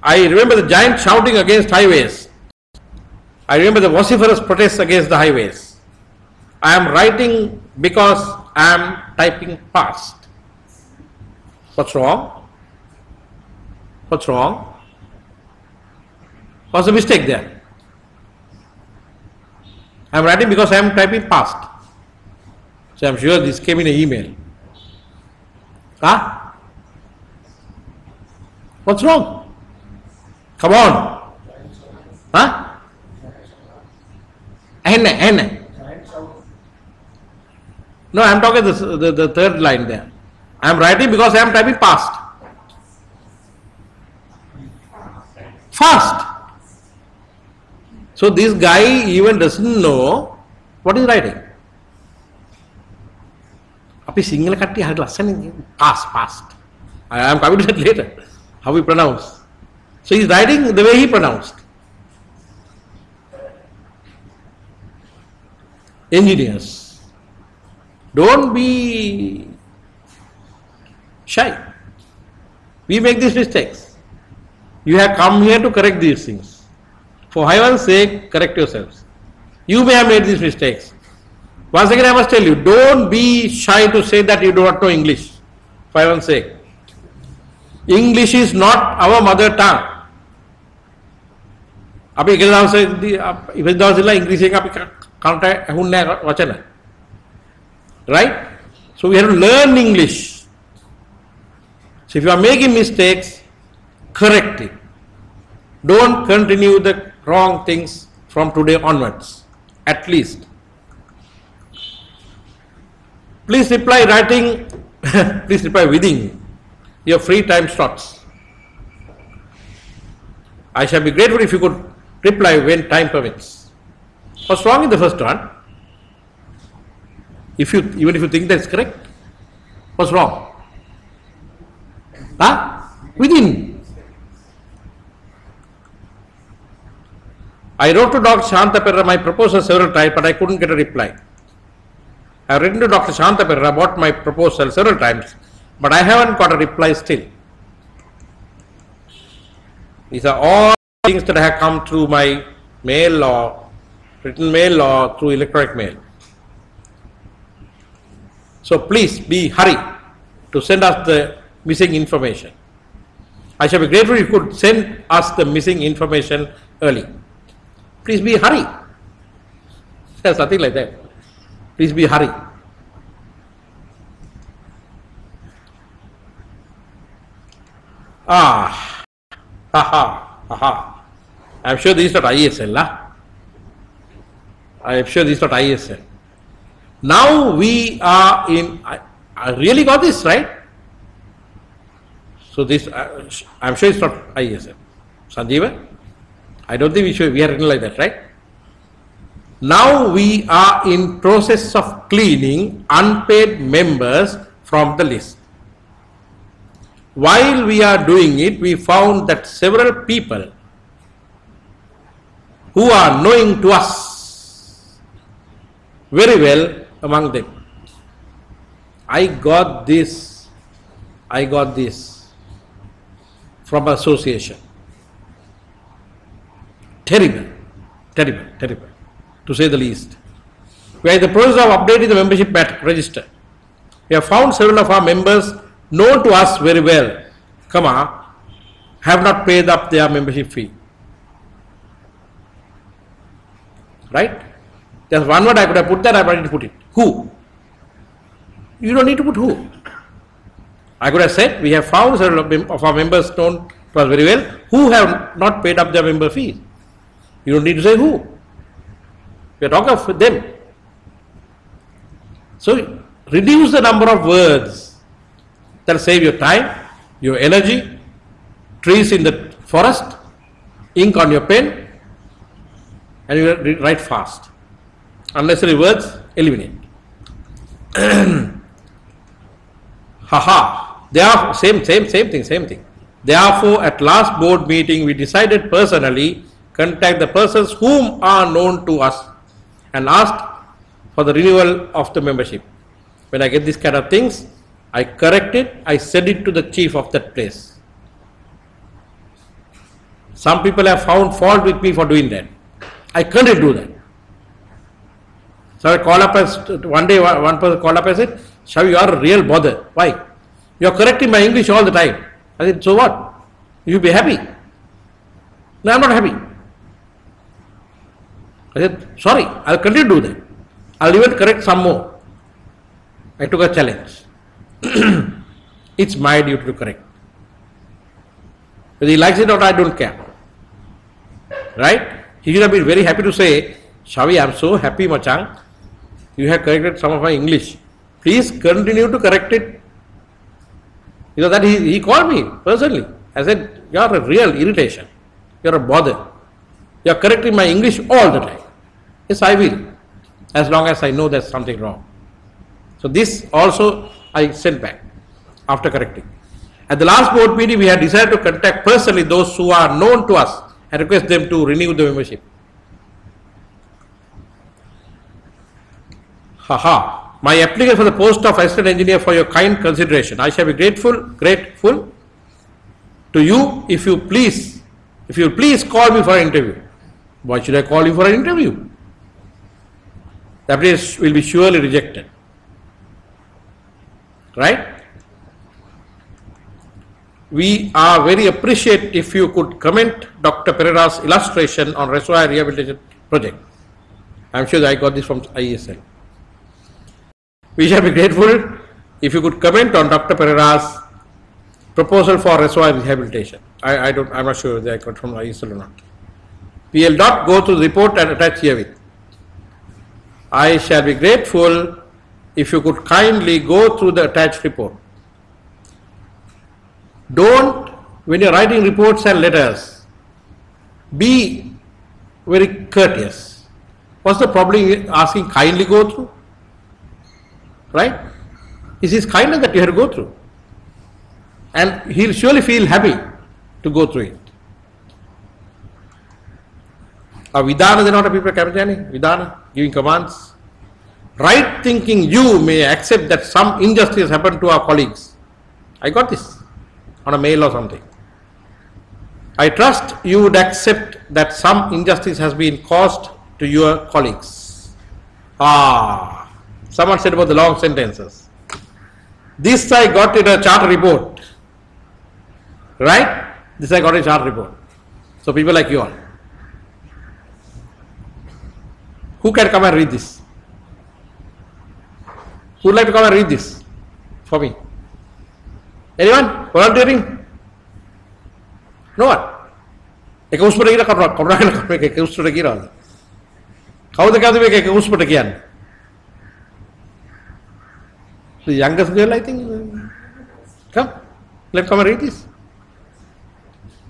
I remember the giant shouting against highways. I remember the vociferous protests against the highways. I am writing because I am typing fast. What's wrong? What's wrong? What's the mistake there? I am writing because I am typing fast. So I am sure this came in an email. What's wrong? Come on. No, I am talking the third line there. I am writing because I am typing fast. Fast. So this guy even doesn't know what he's writing. Api Sinhala kattiya hari lassana fast. I am coming to that later. How we pronounce. So he's writing the way he pronounced. Engineers, don't be shy. We make these mistakes. You have come here to correct these things. For heaven's sake, correct yourselves. You may have made these mistakes. Once again, I must tell you, don't be shy to say that you do not know English. for heaven's sake. English is not our mother tongue. අපි එක දවසේදී ඉවෙන් දවසේලා ඉංග්‍රීසියෙන් අපි කනට ඇහුන්නේ නැහැ වචන. Right? So we have to learn English. So if you are making mistakes, correct it. Don't continue the wrong things from today onwards, at least. Please reply writing, please reply within your free time slots. I shall be grateful if you could reply when time permits. What's wrong in the first one? Even if you think that's correct, what's wrong? Within. I wrote to Dr. Shanta Perera my proposal several times, but I couldn't get a reply. I have written to Dr. Shanta Perera about my proposal several times, but I haven't got a reply still. These are all things that have come through my mail or written mail or through electronic mail. So please be hurry to send us the missing information. I shall be grateful if you could send us the missing information early. Please be hurry. There's nothing like that. Please be hurry. I'm sure this is not ISL. I am sure this is not ISL. Now we are in, I really got this right. So this, I'm sure it's not ISL. Sanjeeva? I don't think we are written like that, right? Now we are in process of cleaning unpaid members from the list. While we are doing it, we found that several people who are knowing to us very well among them. I got this from association. Terrible, to say the least. We are in the process of updating the membership register. We have found several of our members known to us very well, have not paid up their membership fee. Right? There's one word I could have put there, I didn't put it. Who? You don't need to put who. I could have said, we have found several of our members known to us very well who have not paid up their member fees. You don't need to say who. We are talking of them. So reduce the number of words. That will save your time, your energy, trees in the forest, ink on your pen, and you write fast. Unnecessary words, eliminate. They are same thing. Therefore, at last board meeting, we decided personally contact the persons whom are known to us and asked for the renewal of the membership. When I get these kind of things, I correct it, I send it to the chief of that place. Some people have found fault with me for doing that. I can't do that. So I call up one day one person called up and said, Shavi, you are a real bother. Why? You are correcting my English all the time. I said, so what? You be happy. No, I'm not happy. I said, sorry, I'll continue to do that. I'll even correct some more. I took a challenge. It's my duty to correct. Whether he likes it or not, I don't care. Right? He should have been very happy to say, Shavi, I'm so happy, Machang. You have corrected some of my English. Please continue to correct it. You know that he called me personally. I said, you are a real irritation. You are a bother. You are correcting my English all the time. Yes, I will. As long as I know there's something wrong. So this also I sent back after correcting. At the last board meeting, we had decided to contact personally those who are known to us and request them to renew the membership. My application for the post of assistant engineer for your kind consideration. I shall be grateful to you if you please call me for an interview. Why should I call you for an interview? The application will be surely rejected. Right? we are very appreciate if you could comment Dr. Pereira's illustration on reservoir rehabilitation project. I am sure that I got this from IESL. We shall be grateful if you could comment on Dr. Pereira's proposal for reservoir rehabilitation. I'm not sure whether I got from IESL or not. We will not go through the report and attach herewith. I shall be grateful if you could kindly go through the attached report. Don't, when you're writing reports and letters, be very courteous. What's the problem in asking kindly go through? Right? It is kindness that you have to go through. And he'll surely feel happy to go through it. Vidana, they're not a people Kamajani. Vidana, giving commands. Right thinking you may accept that some injustice happened to our colleagues. I got this on a mail or something. I trust you would accept that some injustice has been caused to your colleagues. Someone said about the long sentences. This I got in a chart report. Right? This I got in a chart report. So people like you all. Who can come and read this? Who would like to come and read this for me? Anyone? Volunteering? No one? එක උස්පට ගිහලා කවුරු කරන්නේ මේක එක උස්පට ගිහලා. කවුද කවුද මේක එක උස්පට කියන්නේ? The youngest girl, I think. Come, let's come and read this.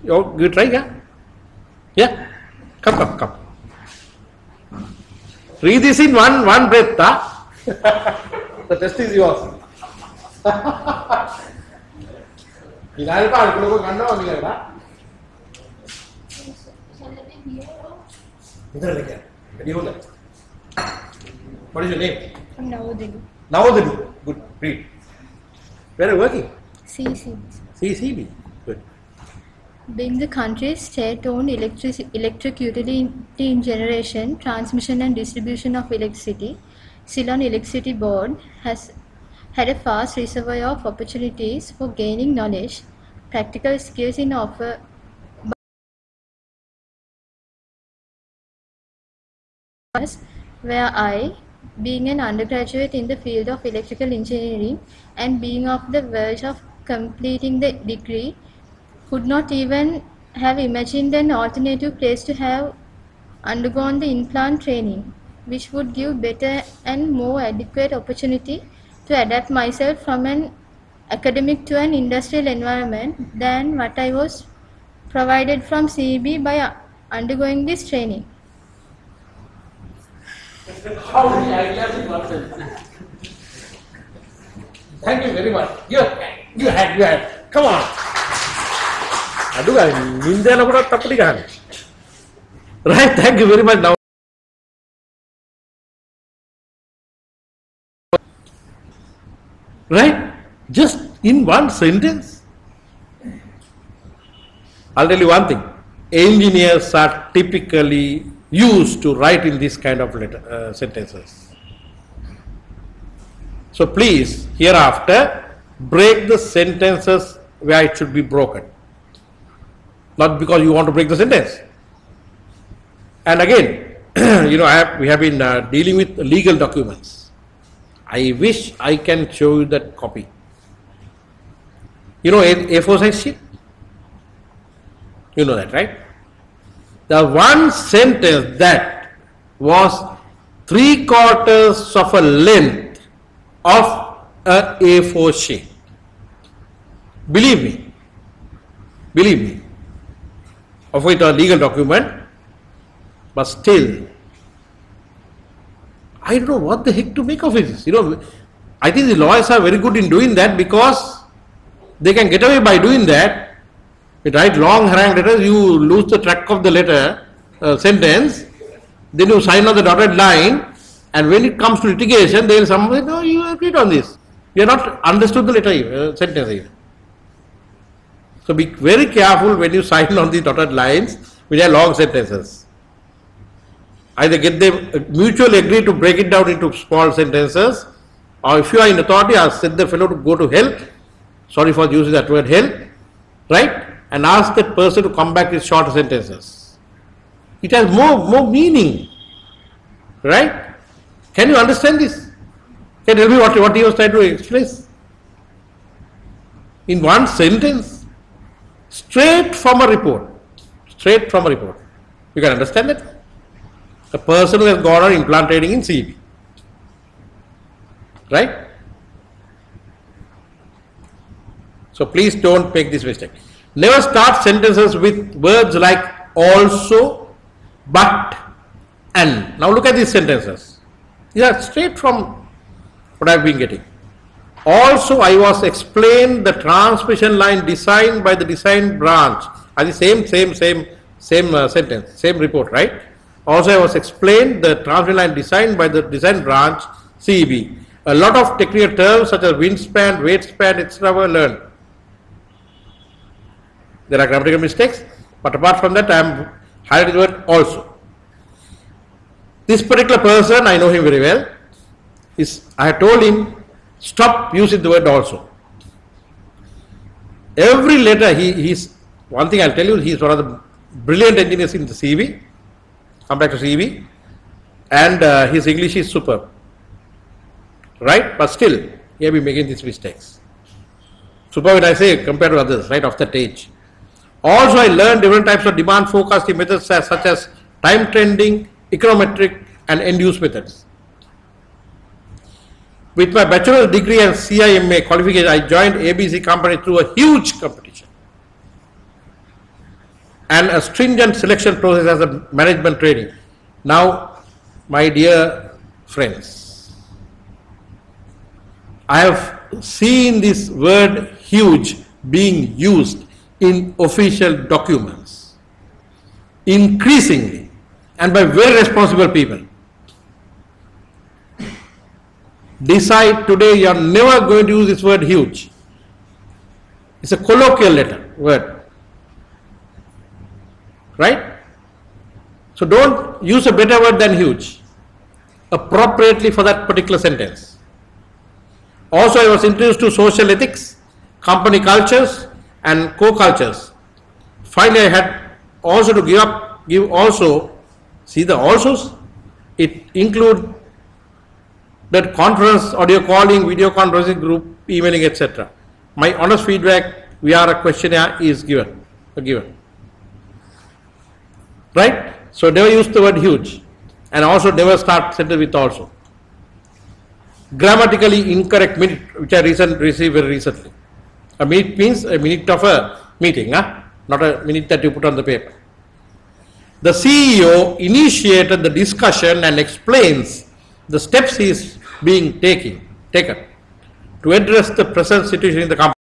You try, yeah? Yeah? Come. Read this in one breath, huh? The test is yours. What is your name? I'm Navodini. Navodini. Good. Read. Where are you working? CCB. CCB. Good. Being the country's state-owned electric utility in generation, transmission and distribution of electricity, Ceylon Electricity Board has had a vast reservoir of opportunities for gaining knowledge, practical skills in offer where I, being an undergraduate in the field of electrical engineering and being on the verge of completing the degree, could not even have imagined an alternative place to have undergone the in-plant training, which would give better and more adequate opportunity to adapt myself from an academic to an industrial environment than what I was provided from CEB by undergoing this training. How many ideas in one sentence? Thank you very much. You had. Come on. Right, thank you very much. Now, right? Just in one sentence. I'll tell you one thing. Engineers are typically used to write in this kind of sentences. So please, hereafter, break the sentences where it should be broken. Not because you want to break the sentence. And again, we have been dealing with legal documents. I wish I can show you that copy. A4 size sheet? You know that, right? The one sentence that was 3/4 of a length of a A4 sheet. Believe me, of it a legal document, but still, I don't know what the heck to make of it. I think the lawyers are very good in doing that because they can get away by doing that. You write long harangue letters, you lose the track of the letter, sentence, then you sign on the dotted line, and when it comes to litigation, they will say, no, you agreed on this. You have not understood the letter, sentence even. So be very careful when you sign on the dotted lines, which are long sentences. Either get them mutually agree to break it down into small sentences, or if you are in authority, ask send the fellow to go to hell. Sorry for using that word hell. right? And ask that person to come back with shorter sentences. It has more meaning, right? Can you understand this? Can you tell me what he was trying to express? In one sentence, straight from a report. Straight from a report. You can understand it? A person who has gone on implant training in CEB. Right? So please don't make this mistake. Never start sentences with words like also, but, and. Now look at these sentences. These are straight from what I've been getting. Also, I was explained the transmission line designed by the design branch. Are the same sentence, same report, right? Also, I was explained the transmission line designed by the design branch CEB. A lot of technical terms such as wingspan, weight span, etc. were learned. There are grammatical mistakes, but apart from that, I am highlighting the word also. This particular person, I know him very well. I had told him, stop using the word also. Every letter, he's one thing I'll tell you, he's one of the brilliant engineers in the CEB, come back to CEB, and his English is superb. Right? But still, he may be making these mistakes. Superb when I say compared to others, right, of that age. Also, I learned different types of demand forecasting methods such as time trending, econometric, and end-use methods. With my bachelor's degree and CIMA qualification, I joined ABC company through a huge competition and a stringent selection process as a management training. Now, my dear friends, I have seen this word huge being used in official documents increasingly and by very responsible people. Decide today you are never going to use this word huge. It's a colloquial word. Right? So don't use a better word than huge appropriately for that particular sentence. Also, I was introduced to social ethics, company cultures, and co-cultures. Finally, I had also to give also, see the alsos? It include that conference, audio calling, video conferencing, group emailing, etc. My honest feedback via a questionnaire is given. Right? So never use the word huge, and also never start sentence with also. Grammatically incorrect minute, which I received very recently. A minute means a minute of a meeting, not a minute that you put on the paper. The CEO initiated the discussion and explains the steps he is being taken to address the present situation in the company.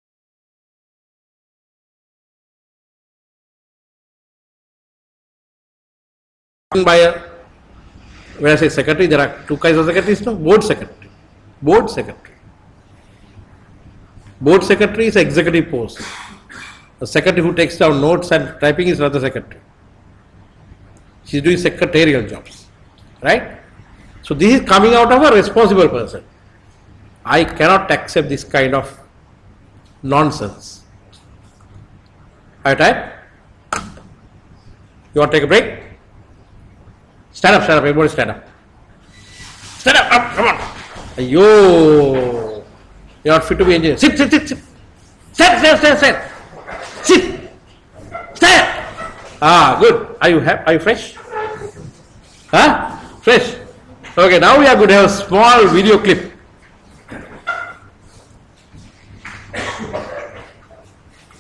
When I say secretary, there are two kinds of secretaries, no? Board secretary. Board secretary is executive post. The secretary who takes down notes and typing is another secretary. She is doing secretarial jobs, right? So this is coming out of a responsible person. I cannot accept this kind of nonsense. Are you tired? You want to take a break? Stand up, everybody stand up. Stand up, come on. You are not fit to be engineer. Sit. Stand. Sit. Stand. Good. Are you fresh? Fresh. Okay, now we are going to have a small video clip.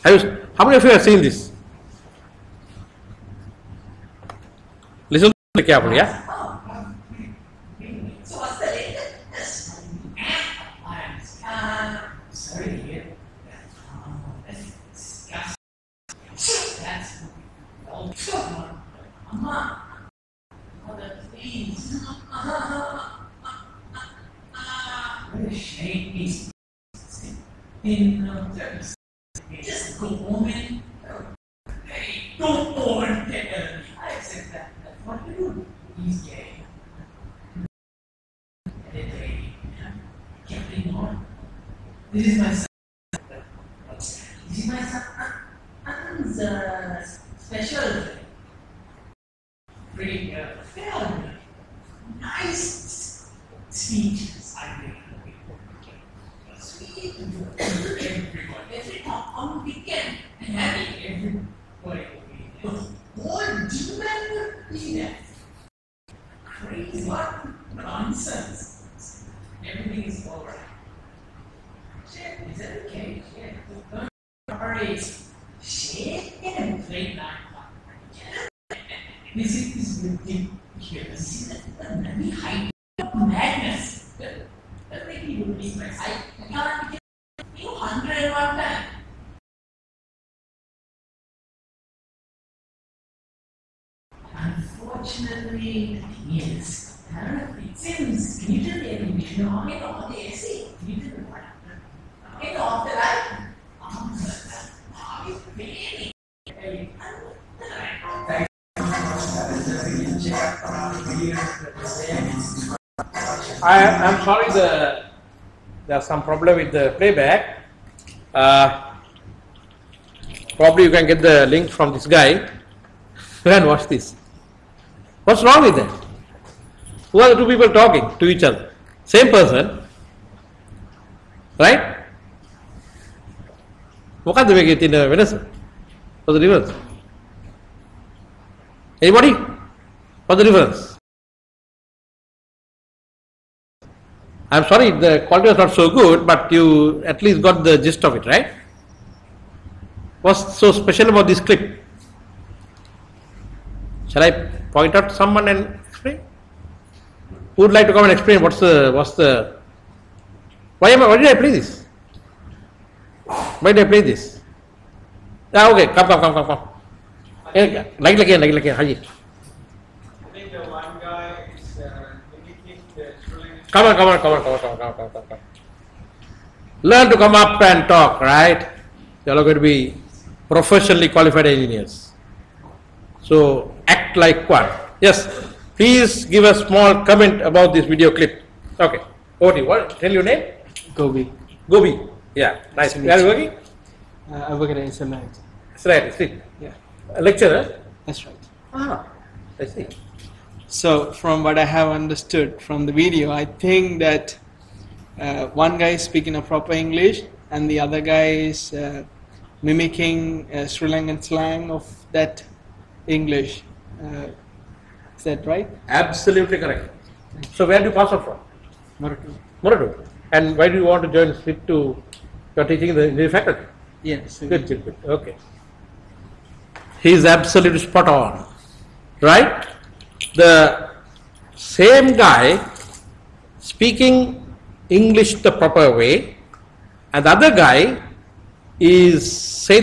How many of you have seen this? Listen carefully, yeah? So what's the latest? Sorry, that's disgusting. That's Mama, mother, please. What a shame he's in terms. Just go woman. Hey, don't born. I accept that. That's what you do. He's gay. And they kept him on. This is my son. son's special pretty fairly nice speeches. I think sweet to everybody. Every on weekend and having everybody. What do you remember that? Crazy, what nonsense. Everything is alright. Shit, is that okay? Shit. Parties. Shit, and play night. This is ridiculous. See, that's the height of madness. That make people believe my height. I can't get 201 times. Unfortunately, the thing is, it seems you didn't even know the essay. You didn't know the life. I'm sorry, there's some problem with the playback. Probably you can get the link from this guy. Go and watch this. What's wrong with that? Who are the two people talking to each other? Same person, right? What the make it in Venice? What's the difference? Anybody? What's the difference? I'm sorry, the quality was not so good, but you at least got the gist of it, right? What's so special about this clip? Shall I point out someone and explain? Who would like to come and explain what's the why did I play this? Why did I play this? Ah, okay, come. Like again, Haji. I think the one guy is mimicking the Sri Come on. Learn to come up and talk, right? You all are going to be professionally qualified engineers. So act like one. Yes, please give a small comment about this video clip. Okay, over to you. What? Tell your name? Gobi. Yeah, nice. Where are you working? I work at SMI. That's right, see. Yeah, A lecturer? that's right. Ah, I see. So, from what I have understood from the video, I think that one guy is speaking a proper English and the other guy is mimicking Sri Lankan slang of that English. Is that right? Absolutely correct. So where do you pass out from? Moratu. And why do you want to join SWIT to your teaching in the engineering faculty? Yes. Good. Okay. He is absolutely spot on. Right? The same guy speaking English the proper way, and the other guy is saying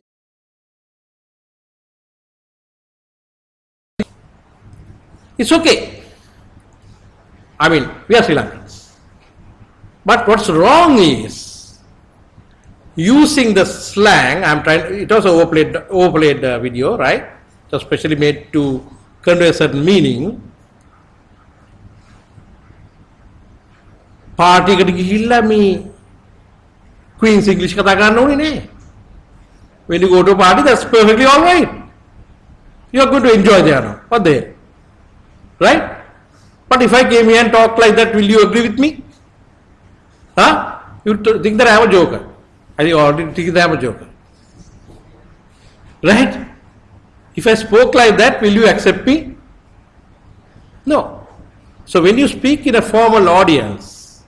it's okay. I mean, we are Sri Lankans. But what's wrong is using the slang. It was an overplayed video, right? It was specially made to convey a certain meaning. Party එකට ගිහිල්ලා මේ Queen's English කතා කරන්න ඕනේ නේ. When you go to a party, that's perfectly all right. You are going to enjoy there now. What there? Right? But if I came here and talk like that, will you agree with me? Huh? You think that I am a joker. I already think that I am a joker. Right? If I spoke like that, will you accept me? No. So when you speak in a formal audience,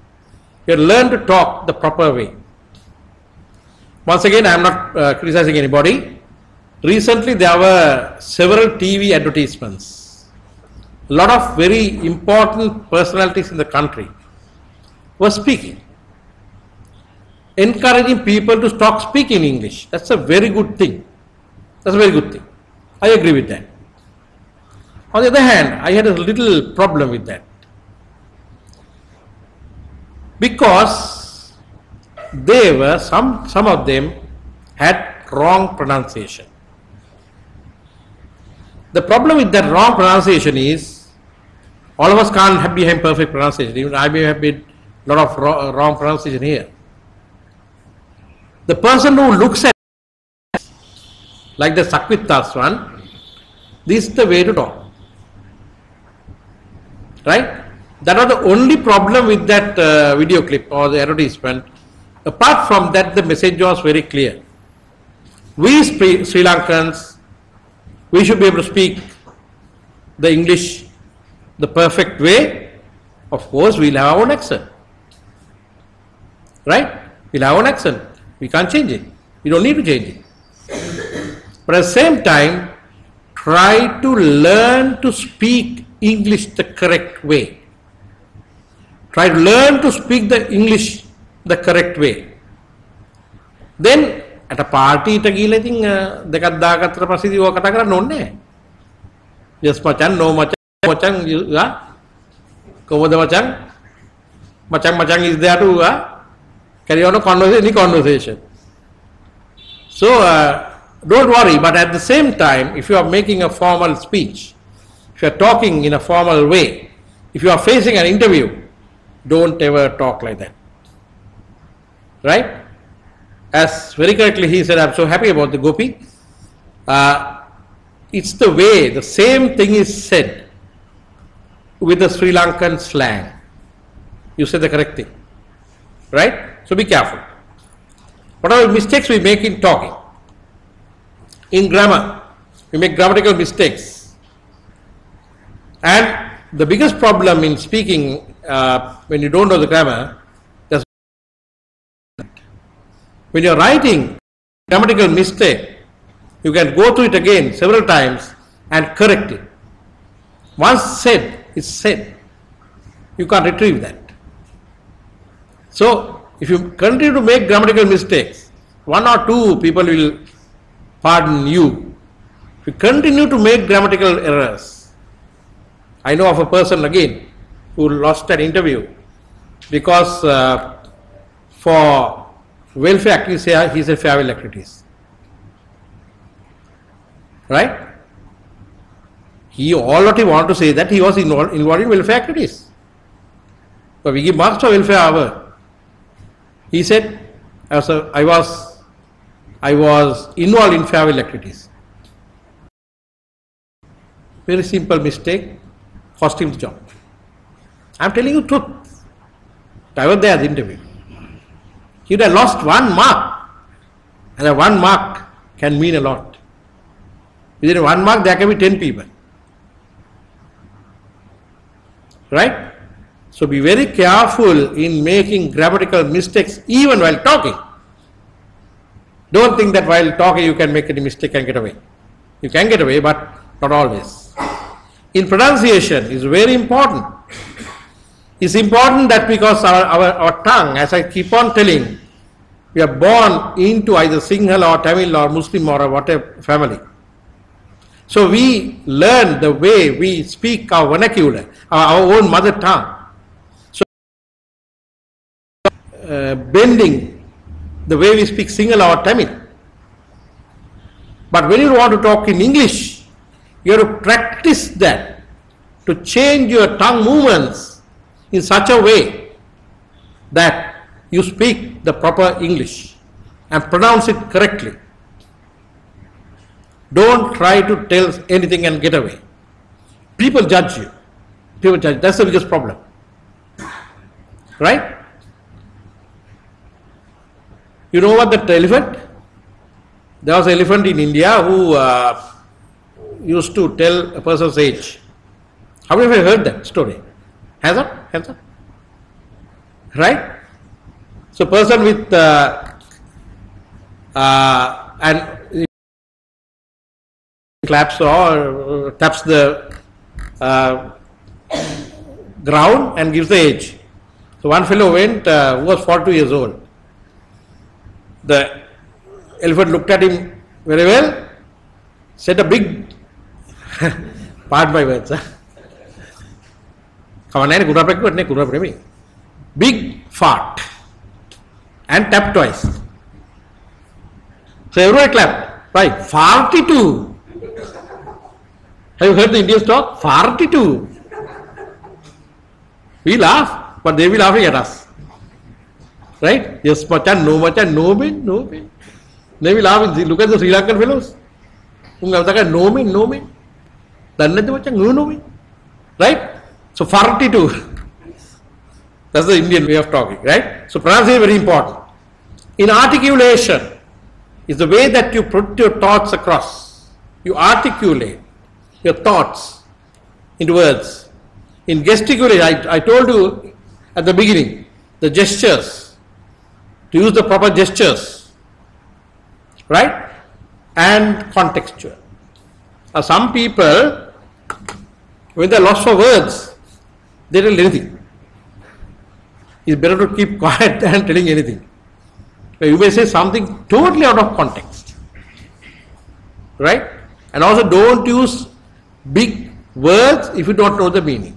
you learn to talk the proper way. Once again, I am not criticizing anybody. Recently, there were several TV advertisements. A lot of very important personalities in the country were speaking, encouraging people to speak in English. That's a very good thing. That's a very good thing. I agree with that. On the other hand, I had a little problem with that, because they were some of them had wrong pronunciation. The problem with that wrong pronunciation is all of us can't have perfect pronunciation. Even I may have made a lot of wrong pronunciation here. The person who looks at like the Sakvitas one, this is the way to talk. Right? That was the only problem with that video clip or the advertisement. Apart from that, the message was very clear. We Sri Lankans, we should be able to speak the English the perfect way. Of course, we'll have our own accent. Right? We'll have our own accent. We can't change it. We don't need to change it. But at the same time, try to learn to speak English the correct way. Try to learn to speak the English the correct way. Then at a party ගිහලා ඉතින් දෙකක් දාගත්තට පස්සේ ඉතින් ඔය කතා කරන්න ඕනේ නැහැ. Yes මචං, no මචං කොහොමද මචං is there to carry on a conversation. So don't worry, but at the same time, if you are making a formal speech, if you are talking in a formal way, if you are facing an interview, don't ever talk like that. Right? As very correctly he said, I'm so happy about the Gopi. It's the way, the same thing is said with the Sri Lankan slang. You said the correct thing. Right? So be careful. What are the mistakes we make in talking? In grammar, we make grammatical mistakes. And the biggest problem in speaking when you don't know the grammar, when you are writing grammatical mistake, you can go through it again several times and correct it. Once said, it's said. You can't retrieve that. So, if you continue to make grammatical mistakes, one or two people will pardon you. If you continue to make grammatical errors, I know of a person again who lost an interview because for welfare activities, he said farewell activities. Right? All what he wanted to say that he was involved in welfare activities. But we give marks for welfare hour. He said, I was involved in farewell activities. Very simple mistake, cost him the job. I am telling you truth. I was there at the interview. He would have lost 1 mark, and that 1 mark can mean a lot. Within 1 mark, there can be 10 people. Right? So be very careful in making grammatical mistakes even while talking. Don't think that while talking you can make any mistake and get away. You can get away, but not always. In pronunciation is very important. It's important that because our tongue, as I keep on telling, we are born into either Sinhala or Tamil or Muslim or whatever family. So we learn the way we speak our vernacular, our own mother tongue. So bending the way we speak Sinhala or Tamil. But when you want to talk in English, you have to practice that, to change your tongue movements in such a way that you speak the proper English and pronounce it correctly. Don't try to tell anything and get away. People judge you. That's the biggest problem. Right? You know what, that elephant? There was an elephant in India who used to tell a person's age. How many of you heard that story? Hands up? Hands up? Right? So person with and claps or taps the ground and gives the age. So one fellow went who was 42 years old. The elephant looked at him very well, said a big, pardon my words, big fart and tapped twice. So everyone clapped. Right, 42. Have you heard the Indians talk? 42. We laugh, but they will be laughing at us. Right? Yes, machan, no, no, ben. They will laugh. Look at the Sri Lankan fellows. Ungal taka know me. Dannathu macam know me. Right? So fortitude. That's the Indian way of talking, right? So pronunciation is very important. In articulation is the way that you put your thoughts across. You articulate your thoughts into words. In gesticulate, I told you at the beginning, the gestures, to use the proper gestures, right? And contextual. Now some people, when they're lost for words, they don't tell anything. It's better to keep quiet than telling anything. You may say something totally out of context, right? And also don't use big words if you don't know the meaning,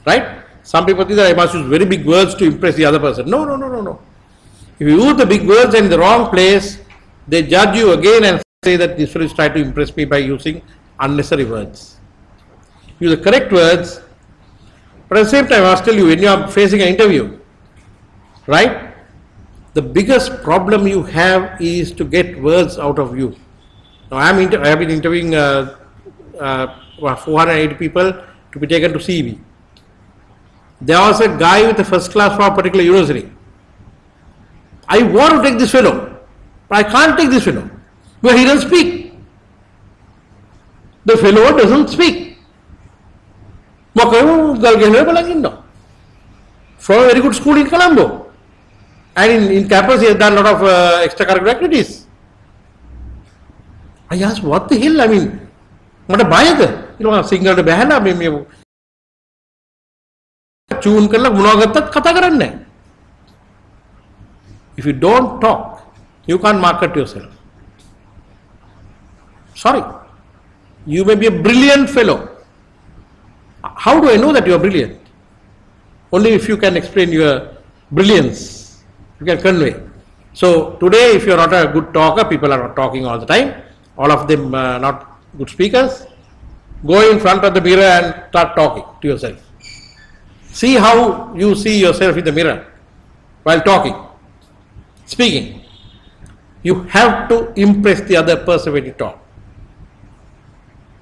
right? Some people think that I must use very big words to impress the other person. No. If you use the big words in the wrong place, they judge you again and say that this fellow is trying to impress me by using unnecessary words. Use the correct words, but at the same time I must tell you, when you are facing an interview, right, the biggest problem you have is to get words out of you. Now I have been interviewing 480 people to be taken to CV. There was a guy with a first class from a particular university. I want to take this fellow, but I can't take this fellow because he doesn't speak. The fellow doesn't speak. From a very good school in Colombo. And in campus he has done a lot of extracurricular activities. I asked, what the hell? I mean, what a buyer? You know, singer to behana me tune karla gunagattat kata karanne. If you don't talk, you can't market yourself. Sorry. You may be a brilliant fellow. How do I know that you are brilliant? Only if you can explain your brilliance, you can convey. So today, if you are not a good talker, people are not talking all the time, all of them not good speakers, go in front of the mirror and start talking to yourself. See how you see yourself in the mirror while talking, speaking. You have to impress the other person when you talk.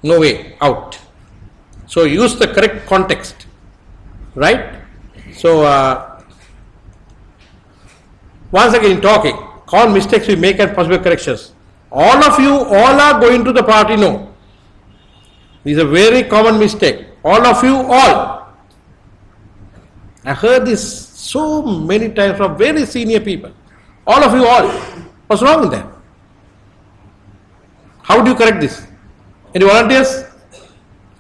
No way out. So use the correct context, right? So once again talking, all mistakes we make and possible corrections. All of you, all are going to the party, no. This is a very common mistake. All of you, all. I heard this so many times from very senior people. All of you, all. What's wrong with that? How do you correct this? Any volunteers?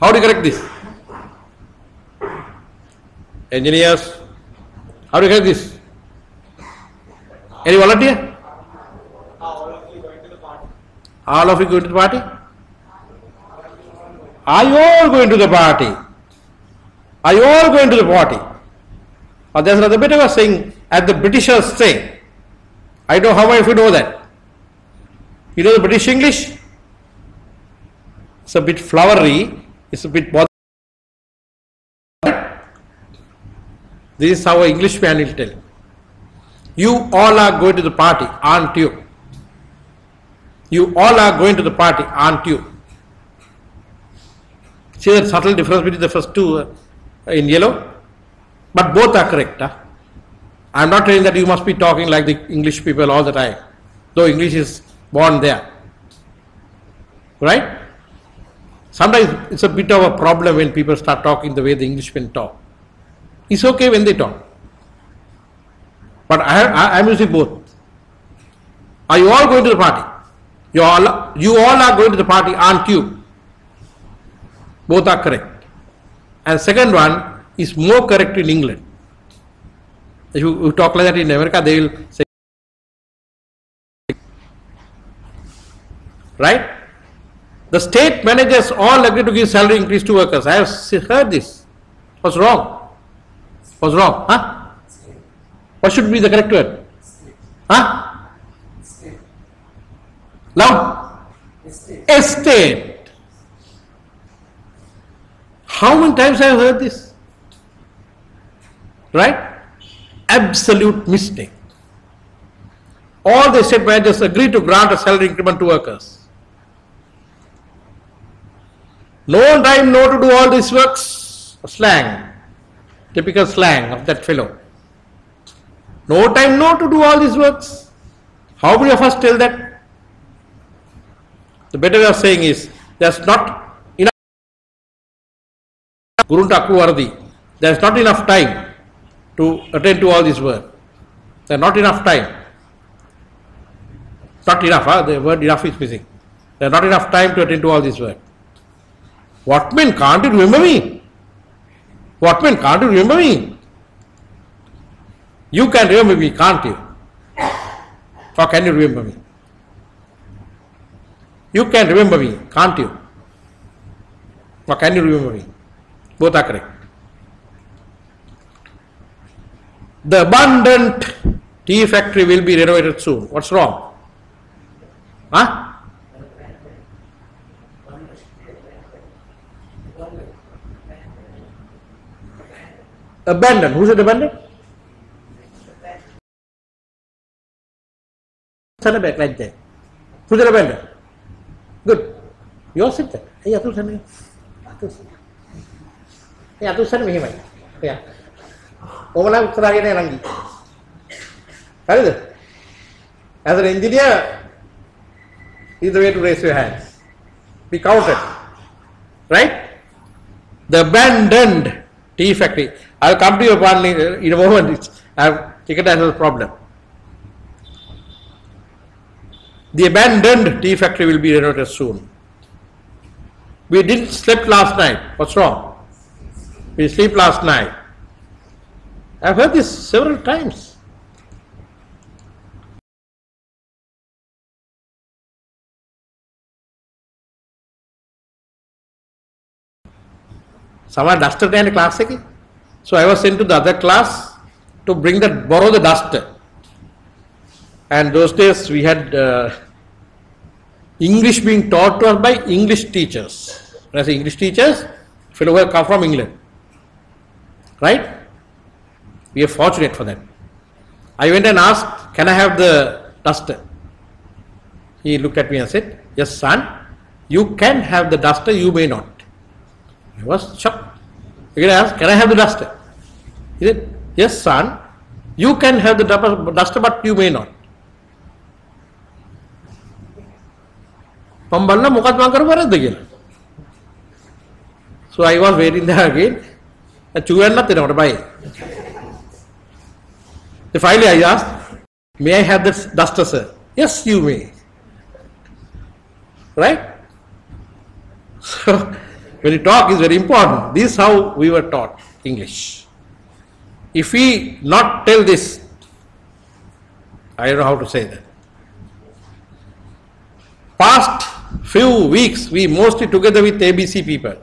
How do you correct this? Engineers, how do you correct this? Any volunteer? All of you going to the party? All of you going to the party? Are you all going to the party? Are you all going to the party? Or there's another bit of a saying, as the Britishers say. I don't know how many of you know that. You know the British English? It's a bit flowery. It's a bit bothersome. This is how an Englishman will tell. You all are going to the party, aren't you? You all are going to the party, aren't you? See that subtle difference between the first two in yellow? But both are correct. I am not telling that you must be talking like the English people all the time, though English is born there. Right? Sometimes it's a bit of a problem when people start talking the way the Englishmen talk. It's okay when they talk. But I am using both. Are you all going to the party? You all are going to the party, aren't you? Both are correct. And second one is more correct in England. If you talk like that in America, they will say, right? The state managers all agree to give salary increase to workers. I have heard this. What's wrong? What's wrong? Huh? What should be the correct word? Huh? Loud. Estate. How many times I have heard this? Right? Absolute mistake. All the state managers agree to grant a salary increment to workers. No time, no to do all these works. Slang. Typical slang of that fellow. No time, no to do all these works. How many of us tell that? The better way of saying is, there's not enough. Guru Takuvardi, there's not enough time to attend to all this work. There's not enough time. Not enough, the word enough is missing. There's not enough time to attend to all this work. What man, can't you remember me? What man, can't you remember me? You can remember me, can't you? Or can you remember me? You can remember me, can't you? Or can you remember me? Both are correct. The abandoned tea factory will be renovated soon. What's wrong? Huh? Abandoned. Who said abandoned? Stand back like that. Who said abandoned? Good. You all sit there. Hey, Atul San. Hey, Atul San මෙහෙමයි. Yeah. ඔමලා උත්තරාගෙන යනංගි. හරිද? As an engineer, is the way to raise your hands. Be counted. Right? The abandoned tea factory. I'll come to your point in a moment. I've taken that as a problem. The abandoned tea factory will be renovated soon. We didn't sleep last night. What's wrong? We sleep last night. I've heard this several times. Someone dusted in a class. So I was sent to the other class to borrow the duster. And those days we had English being taught to us by English teachers. When I say English teachers, fellow who have come from England. Right? We are fortunate for that. I went and asked, can I have the duster? He looked at me and said, yes son, you can have the duster, you may not. I was shocked. Again I asked, can I have the duster? He said, yes son, you can have the duster but you may not. So I was waiting there again. Finally I asked, may I have this duster, sir? Yes, you may. Right? So when you talk is very important. This is how we were taught English. If we not tell this, I don't know how to say that. Past few weeks, we mostly together with ABC people.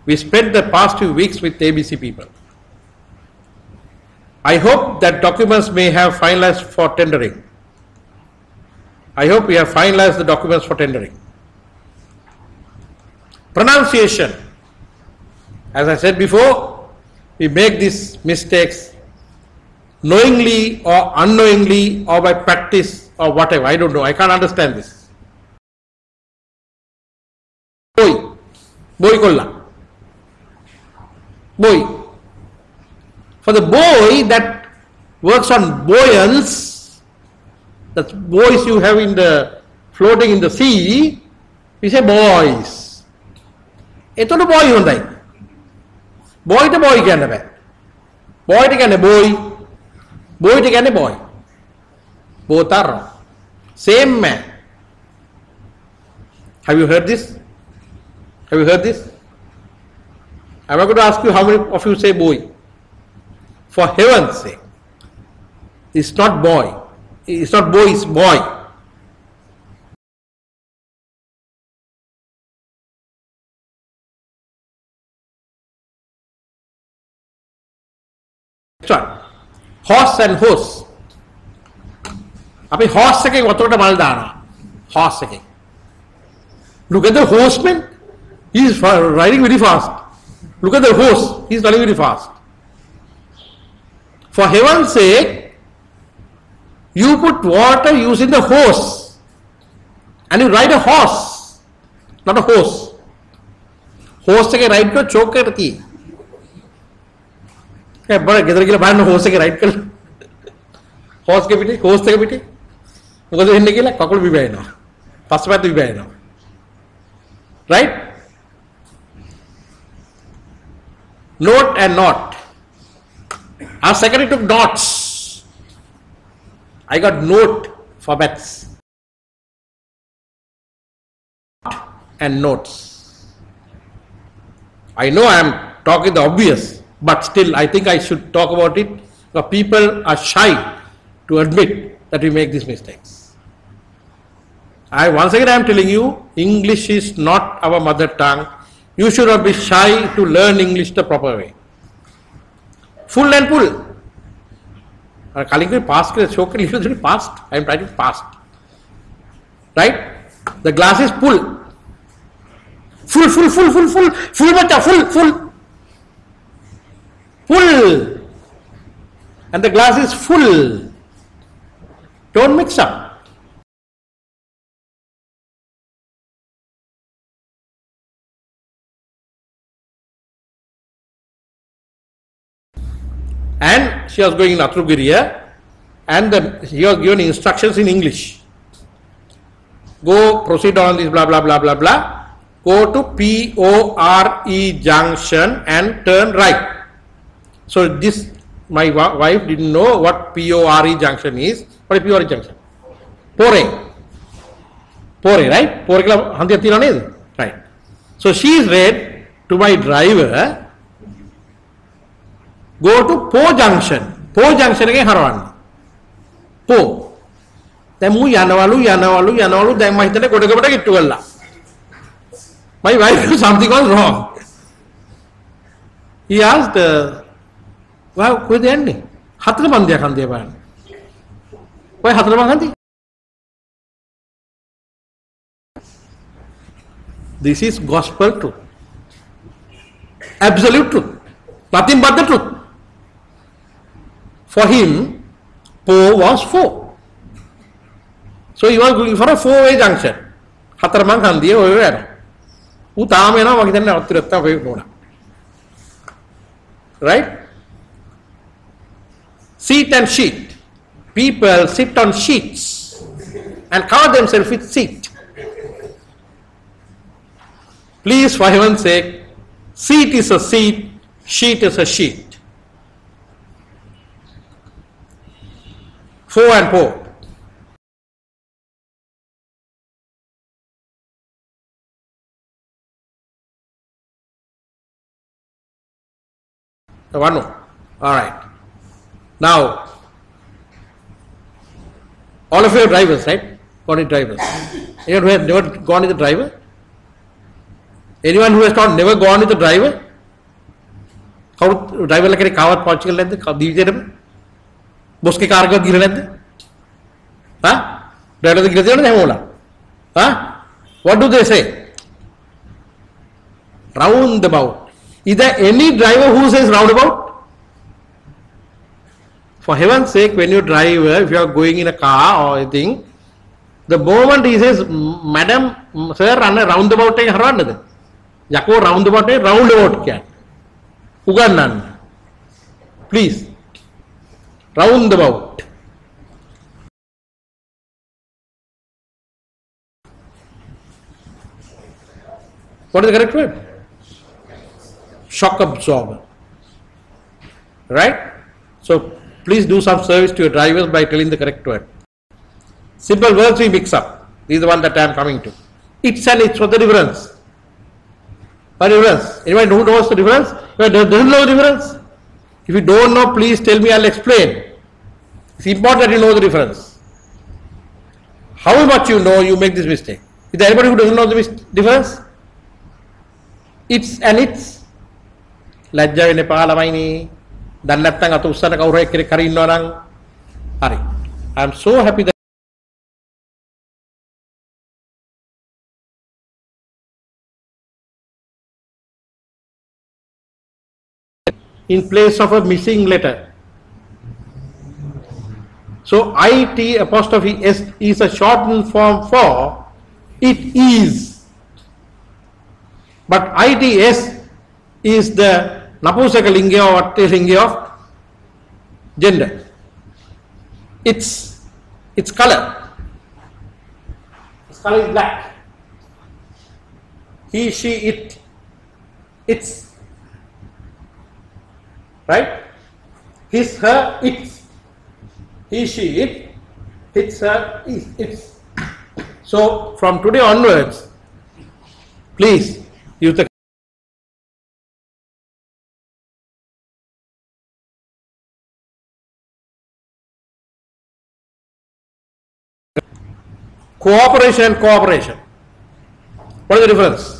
We spent the past few weeks with ABC people. I hope that documents may have finalized for tendering. I hope we have finalized the documents for tendering. Pronunciation. As I said before, we make these mistakes knowingly or unknowingly or by practice or whatever. I don't know. I can't understand this. Boy. Boy kolla. Boy. For the boy that works on buoyance, that's buoys you have in the floating in the sea, we say boys. එතකොට boy හොඳයි. boy ට boy කියන්න බෑ. boy ට කියන්නේ boy. boy ට කියන්නේ boy. Both are wrong. Same man. Have you heard this? Have you heard this? I'm going to ask you how many of you say boy. For heaven's sake. It's not boy. It's not boy, it's boy. Next one. Horse and hose. අපි horse එකේ වතුරට මල් දානවා. Horse එකේ. Look at the horseman. He is riding very fast. Look at the horse. He is running very fast. For heaven's sake, you put water using the hose and you ride a horse. not a hose. Hose එක right කරලා choke එකට තියෙයි. ඒ බර ගෙදර ගිහලා බලන්න hose එක right කරලා. hose එක පිටේ මොකද වෙන්නේ කියලා කකුල බිබෑනවා. පස්සපැත්ත බිබෑනවා. Right? Note and knot. Our secretary took knots. I got note for bets. And notes. I know I am talking the obvious, but still I think I should talk about it, because people are shy to admit that we make these mistakes. Once again I am telling you, English is not our mother tongue. You should not be shy to learn English the proper way. Full and full. Past, I am writing past. Right? The glass is full. Full, bacha, full. And the glass is full. Don't mix up. And she was going in Atrugiriya, and he was given instructions in English. Go, proceed on this, blah, blah, blah, blah, blah. Go to P-O-R-E junction and turn right. So this, my wife didn't know what P-O-R-E junction is. What is P-O-R-E junction? Pore, right? Right. So she is read to my driver, go to Po junction. Po junction again harawanne. Po. Then mu yanawalu. Then ma hitane kodakapata gittu galla. My wife knew something was wrong. He asked, "Wow, koi de anne? Hatra man diya khande ban. Koi hatra man khandi?" This is gospel truth. Absolute truth. Nothing but the truth. For him, Po was 4. So he was going for a 4-way junction. Hatarman Khandiya over. Right? Seat and sheet. People sit on sheets and cover themselves with seat. Please, for heaven's sake, seat is a seat, sheet is a sheet. 4 and 4. The one. All right. Now, all of you are drivers, right? Gone in drivers. Anyone who has never gone with the driver? Anyone who has not never gone with the driver? How driver like a car Portugal like the Boske car ka gira lente? Huh? Driver the gira nahi huh? What do they say? Roundabout. Is there any driver who says roundabout? For heaven's sake, when you drive, if you are going in a car or anything, the moment he says, "Madam, sir, run a roundabout," Yako roundabout, roundabout kya? Ugannan. Please. Roundabout. What is the correct word? Shock absorber. Right? So please do some service to your drivers by telling the correct word. Simple words we mix up. This is the one that I am coming to. It's and it's. What's the difference? What difference? Anyone who knows the difference? Anyone doesn't know the difference? If you don't know, please tell me, I'll explain. It's important that you know the difference. How much you know, you make this mistake. Is there anybody who doesn't know the difference? It's and it's. Lajja වෙන්න පාලමයි නේ. දැන් නැත්තම් අත උස්සන කවුරු එක්ක කරි ඉන්නවා නම් හරි. I am so happy that in place of a missing letter. So IT apostrophe S is a shortened form for it is. But ITS is the Napusakalinga or Vattelinga of gender. Its color. Its color is black. He, she, it. Its. Right? His, her, its. He, she, it. His, her, its. So from today onwards, please use the cooperation and cooperation. What is the difference?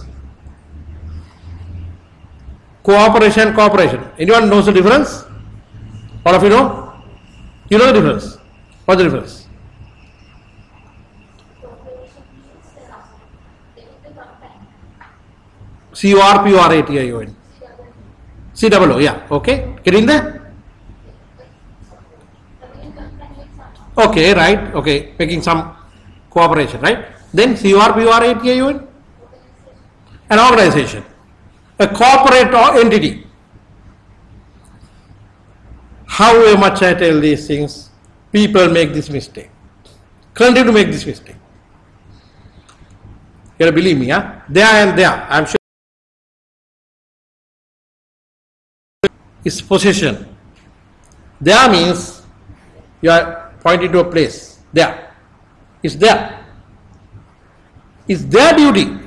Cooperation, cooperation. Anyone knows the difference? All of you know? You know the difference. What's the difference? CORPORATION. COO, yeah. Okay. Get in there? Okay, right. Okay. Making some cooperation, right? Then CORPORATION? An organization. A corporate entity. However much I tell these things, people make this mistake. Continue to make this mistake. You gotta believe me, huh? There and there, I'm sure. Is possession. There means you are pointing to a place. There. It's there. It's their duty.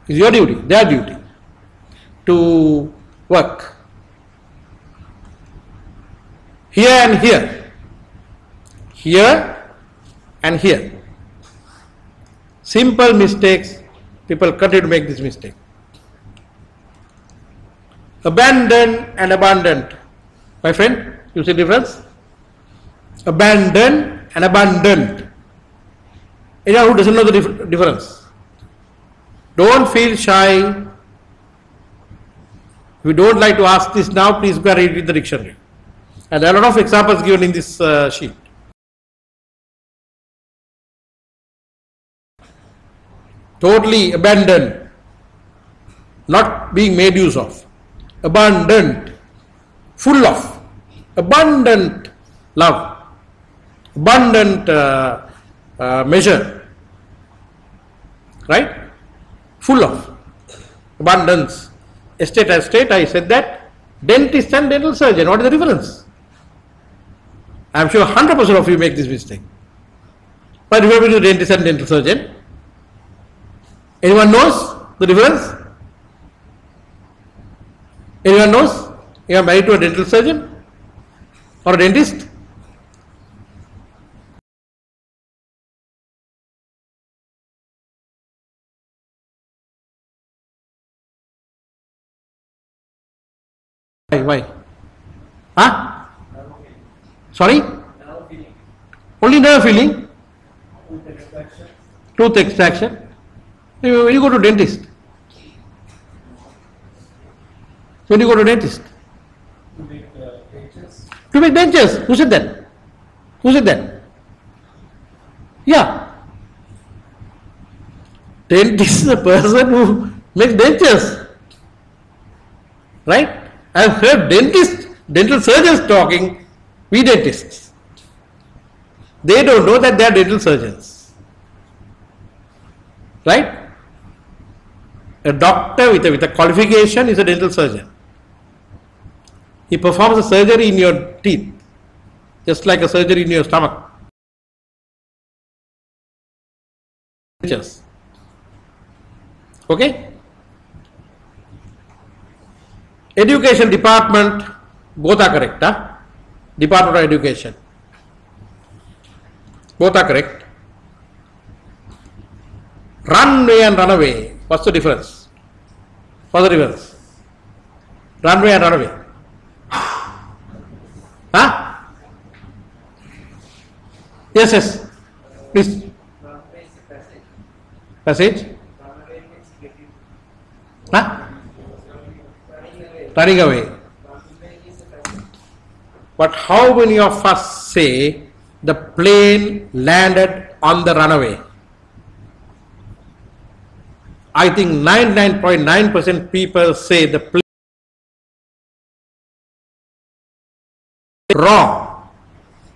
It's your duty, their duty to work. Here and here. Here and here. Simple mistakes, people continue to make this mistake. Abandoned and abundant. My friend, you see the difference? Abandoned and abundant. Anyone who doesn't know the difference? Don't feel shy. If you don't like to ask this now, please go and read it in the dictionary. And there are a lot of examples given in this sheet. Totally abandoned, not being made use of. Abundant, full of, abundant love, abundant measure, right? Full of abundance. Estate, I said that. Dentist and dental surgeon, what is the difference? I am sure 100% of you make this mistake. But remember to dentist and dental surgeon. Anyone knows the difference? Anyone knows? You are married to a dental surgeon or a dentist? Why? Huh? Sorry? Only nerve feeling? Tooth extraction. When you go to dentist? When you go to dentist? To make dentures. To make dentures. Who said that? Who said that? Yeah. Dentist is a person who makes dentures. Right? I have heard dentists, dental surgeons talking, we dentists. They don't know that they are dental surgeons. Right? A doctor with a qualification is a dental surgeon. He performs a surgery in your teeth, just like a surgery in your stomach. Okay? Education department, both are correct. Huh? Department of Education. Both are correct. Runway and runaway. What's the difference? What's the difference? Runway and runaway. Huh? Yes, yes. Please. Passage? Huh? Running away. But how many of us say the plane landed on the runaway? I think 99.9% people say the plane wrong.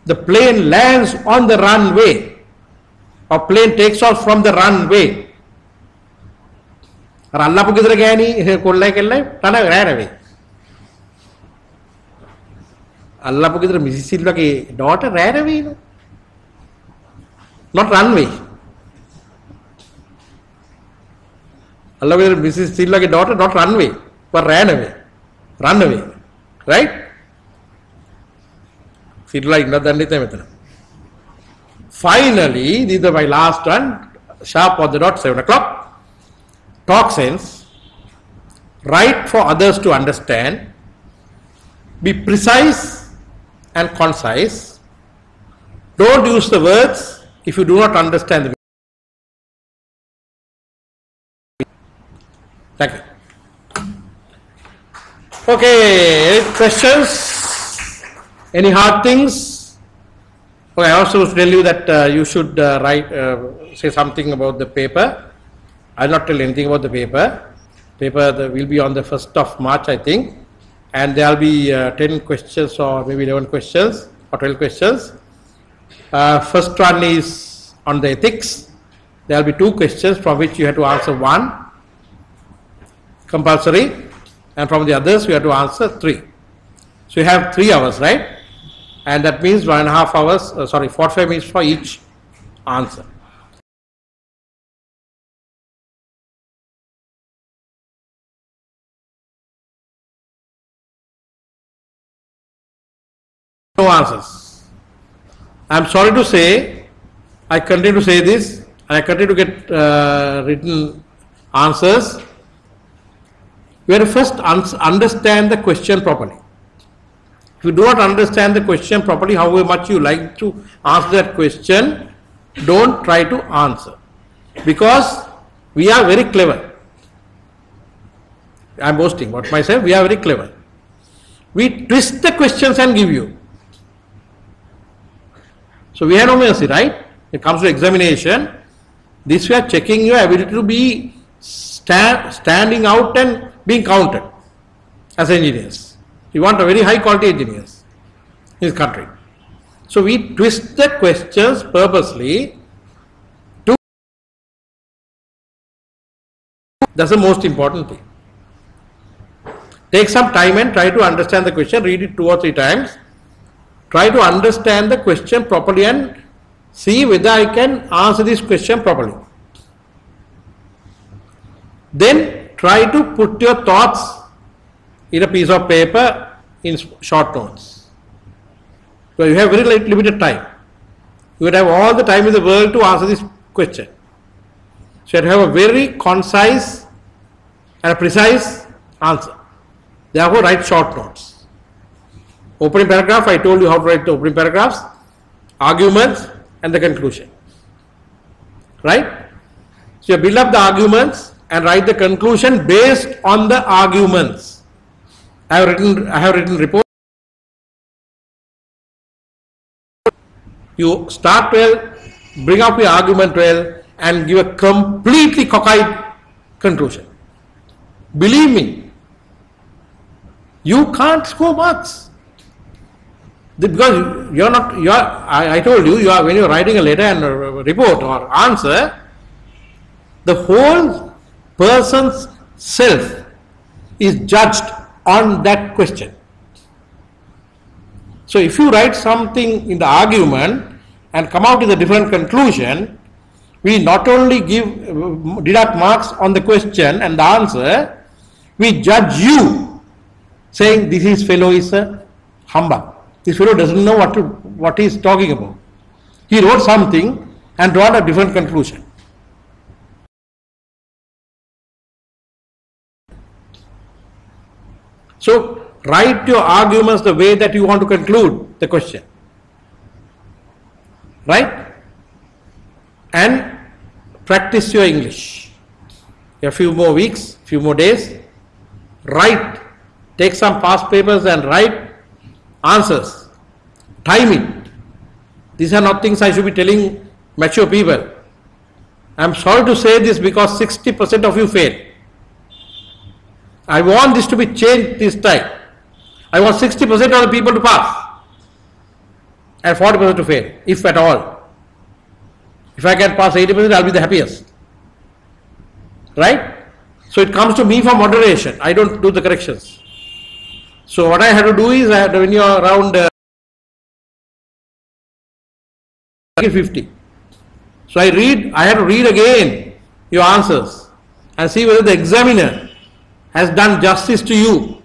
The plane lands on the runway, or plane takes off from the runway. Allah pukidra gani kollai kellai tana ran away. Allah pukidra Mrs. Silva ki daughter ran away, no? Not runway. Allah pukidra Mrs. Silva ki daughter not runway, but ran away. Run away, right? Finally, this is my last one, sharp on the dot, 7 o'clock. Talk sense, write for others to understand, be precise and concise. Don't use the words if you do not understand the. Thank you. Okay, any questions? Any hard things? Okay, I also tell you that you should say something about the paper. I will not tell anything about the paper. Paper will be on the 1st of March, I think, and there will be 10 questions or maybe 11 questions or 12 questions. First one is on the ethics. There will be 2 questions from which you have to answer 1, compulsory, and from the others you have to answer 3. So you have 3 hours, right? And that means 1.5 hours, 45 minutes for each answer. No answers. I am sorry to say, I continue to say this, and I continue to get written answers. You have to first understand the question properly. If you do not understand the question properly, however much you like to answer that question, don't try to answer. Because we are very clever. I am boasting about myself, we are very clever. We twist the questions and give you. So we have no mercy, right? It comes to examination. This we are checking your ability to be standing out and being counted as engineers. We want a very high quality engineers in this country. So we twist the questions purposely to. That's the most important thing. Take some time and try to understand the question, read it 2 or 3 times. Try to understand the question properly and see whether I can answer this question properly. Then try to put your thoughts in a piece of paper in short notes. So you have very limited time. You would have all the time in the world to answer this question. So you have a very concise and a precise answer. Therefore write short notes. Opening paragraph, I told you how to write the opening paragraphs, arguments and the conclusion. Right? So you build up the arguments and write the conclusion based on the arguments. I have written report. You start well, bring up your argument well, and give a completely cockeyed conclusion. Believe me, you can't score marks. Because I told you, when you are writing a letter and a report or answer, the whole person's self is judged on that question. So if you write something in the argument and come out with a different conclusion, we not only deduct marks on the question and the answer, we judge you, saying this fellow is a humbug. This fellow doesn't know what he is talking about. He wrote something and drawn a different conclusion. So write your arguments the way that you want to conclude the question. Right? And practice your English. A few more weeks, few more days. Write. Take some past papers and write answers. Time it. These are not things I should be telling mature people. I'm sorry to say this because 60% of you fail. I want this to be changed this time. I want 60% of the people to pass and 40% to fail, if at all. If I can pass 80%, I'll be the happiest. Right? So it comes to me for moderation. I don't do the corrections. So what I have to do is, when you are around 50. So I have to read again your answers and see whether the examiner has done justice to you.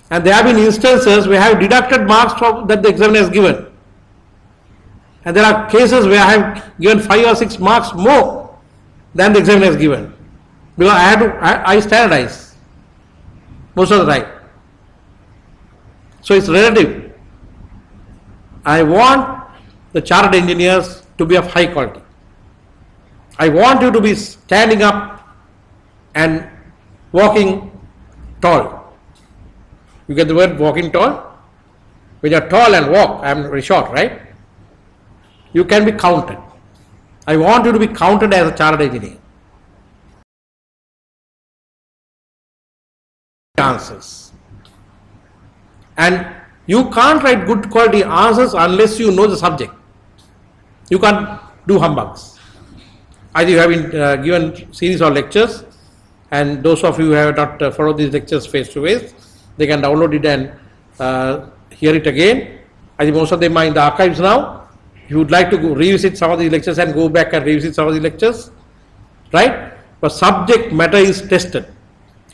And there have been instances where I have deducted marks from that the examiner has given. And there are cases where I have given 5 or 6 marks more than the examiner has given. Because I standardize most of the time. So it's relative. I want the chartered engineers to be of high quality. I want you to be standing up and walking tall. You get the word walking tall? When you are tall and walk, I am very short, right? You can be counted. I want you to be counted as a chartered engineer. Answers. And you can't write good quality answers unless you know the subject. You can't do humbugs. I think you have been given series of lectures, and those of you who have not followed these lectures face to face, they can download it and hear it again. I think most of them are in the archives now. If you would like to revisit some of these lectures and go back and revisit some of these lectures, right? But subject matter is tested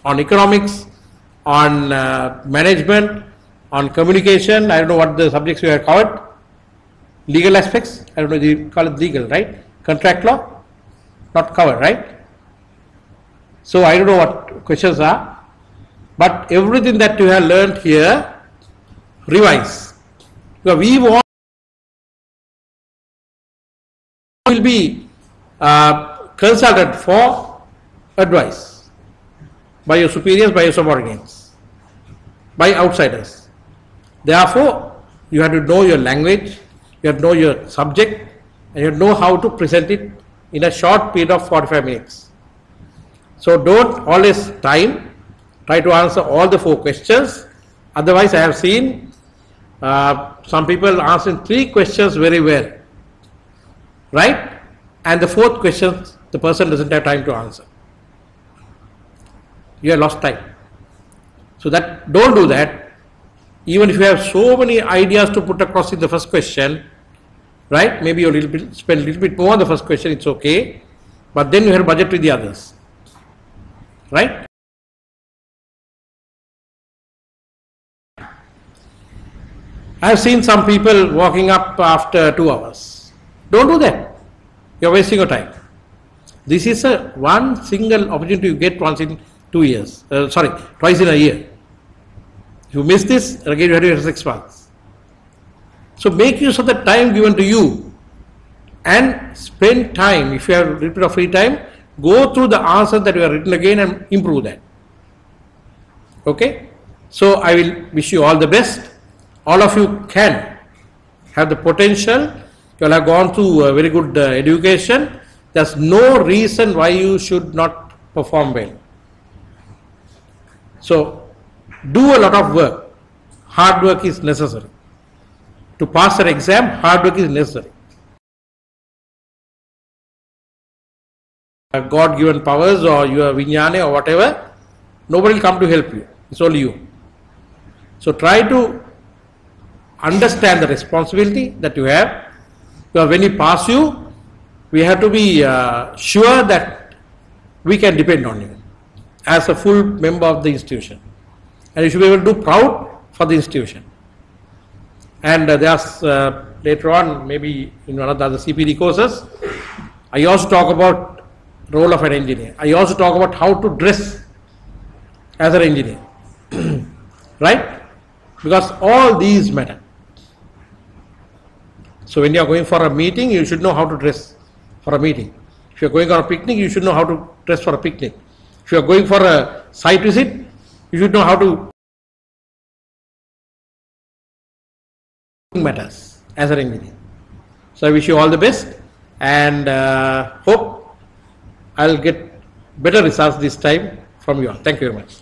on economics, on management, on communication. I don't know what the subjects you have covered. Legal aspects, I don't know, you call it legal, right? Contract law, not covered, right? So I don't know what questions are, but everything that you have learned here, revise. Because we want will be consulted for advice by your superiors, by your subordinates, by outsiders. Therefore, you have to know your language, you have to know your subject, and you have to know how to present it in a short period of 45 minutes. So don't always time, try to answer all the 4 questions. Otherwise, I have seen some people answering 3 questions very well, right? And the 4th question, the person doesn't have time to answer. You have lost time. So that, don't do that. Even if you have so many ideas to put across in the first question, right? Maybe you spend a little bit more on the first question, it's okay. But then you have budget with the others, right? I have seen some people walking up after 2 hours. Don't do that. You are wasting your time. This is one single opportunity you get once in 2 years. Twice in a year. If you miss this, again you have to wait 6 months. So make use of the time given to you and spend time. If you have a little bit of free time, go through the answers that you have written again and improve that. Okay? So I will wish you all the best. All of you can have the potential. You all have gone through a very good education. There's no reason why you should not perform well. So do a lot of work. Hard work is necessary. To pass an exam, hard work is necessary. God-given powers or your vinyane or whatever, nobody will come to help you. It's only you. So try to understand the responsibility that you have. Because when we pass you, we have to be sure that we can depend on you as a full member of the institution. And you should be able to do proud for the institution. And there's later on, maybe in one of the other CPD courses, I also talk about role of an engineer. I also talk about how to dress as an engineer, right? Because all these matter. So when you are going for a meeting, you should know how to dress for a meeting. If you are going on a picnic, you should know how to dress for a picnic. If you are going for a site visit, you should know how to matters as an engineer. So I wish you all the best and hope I'll get better results this time from you all. Thank you very much.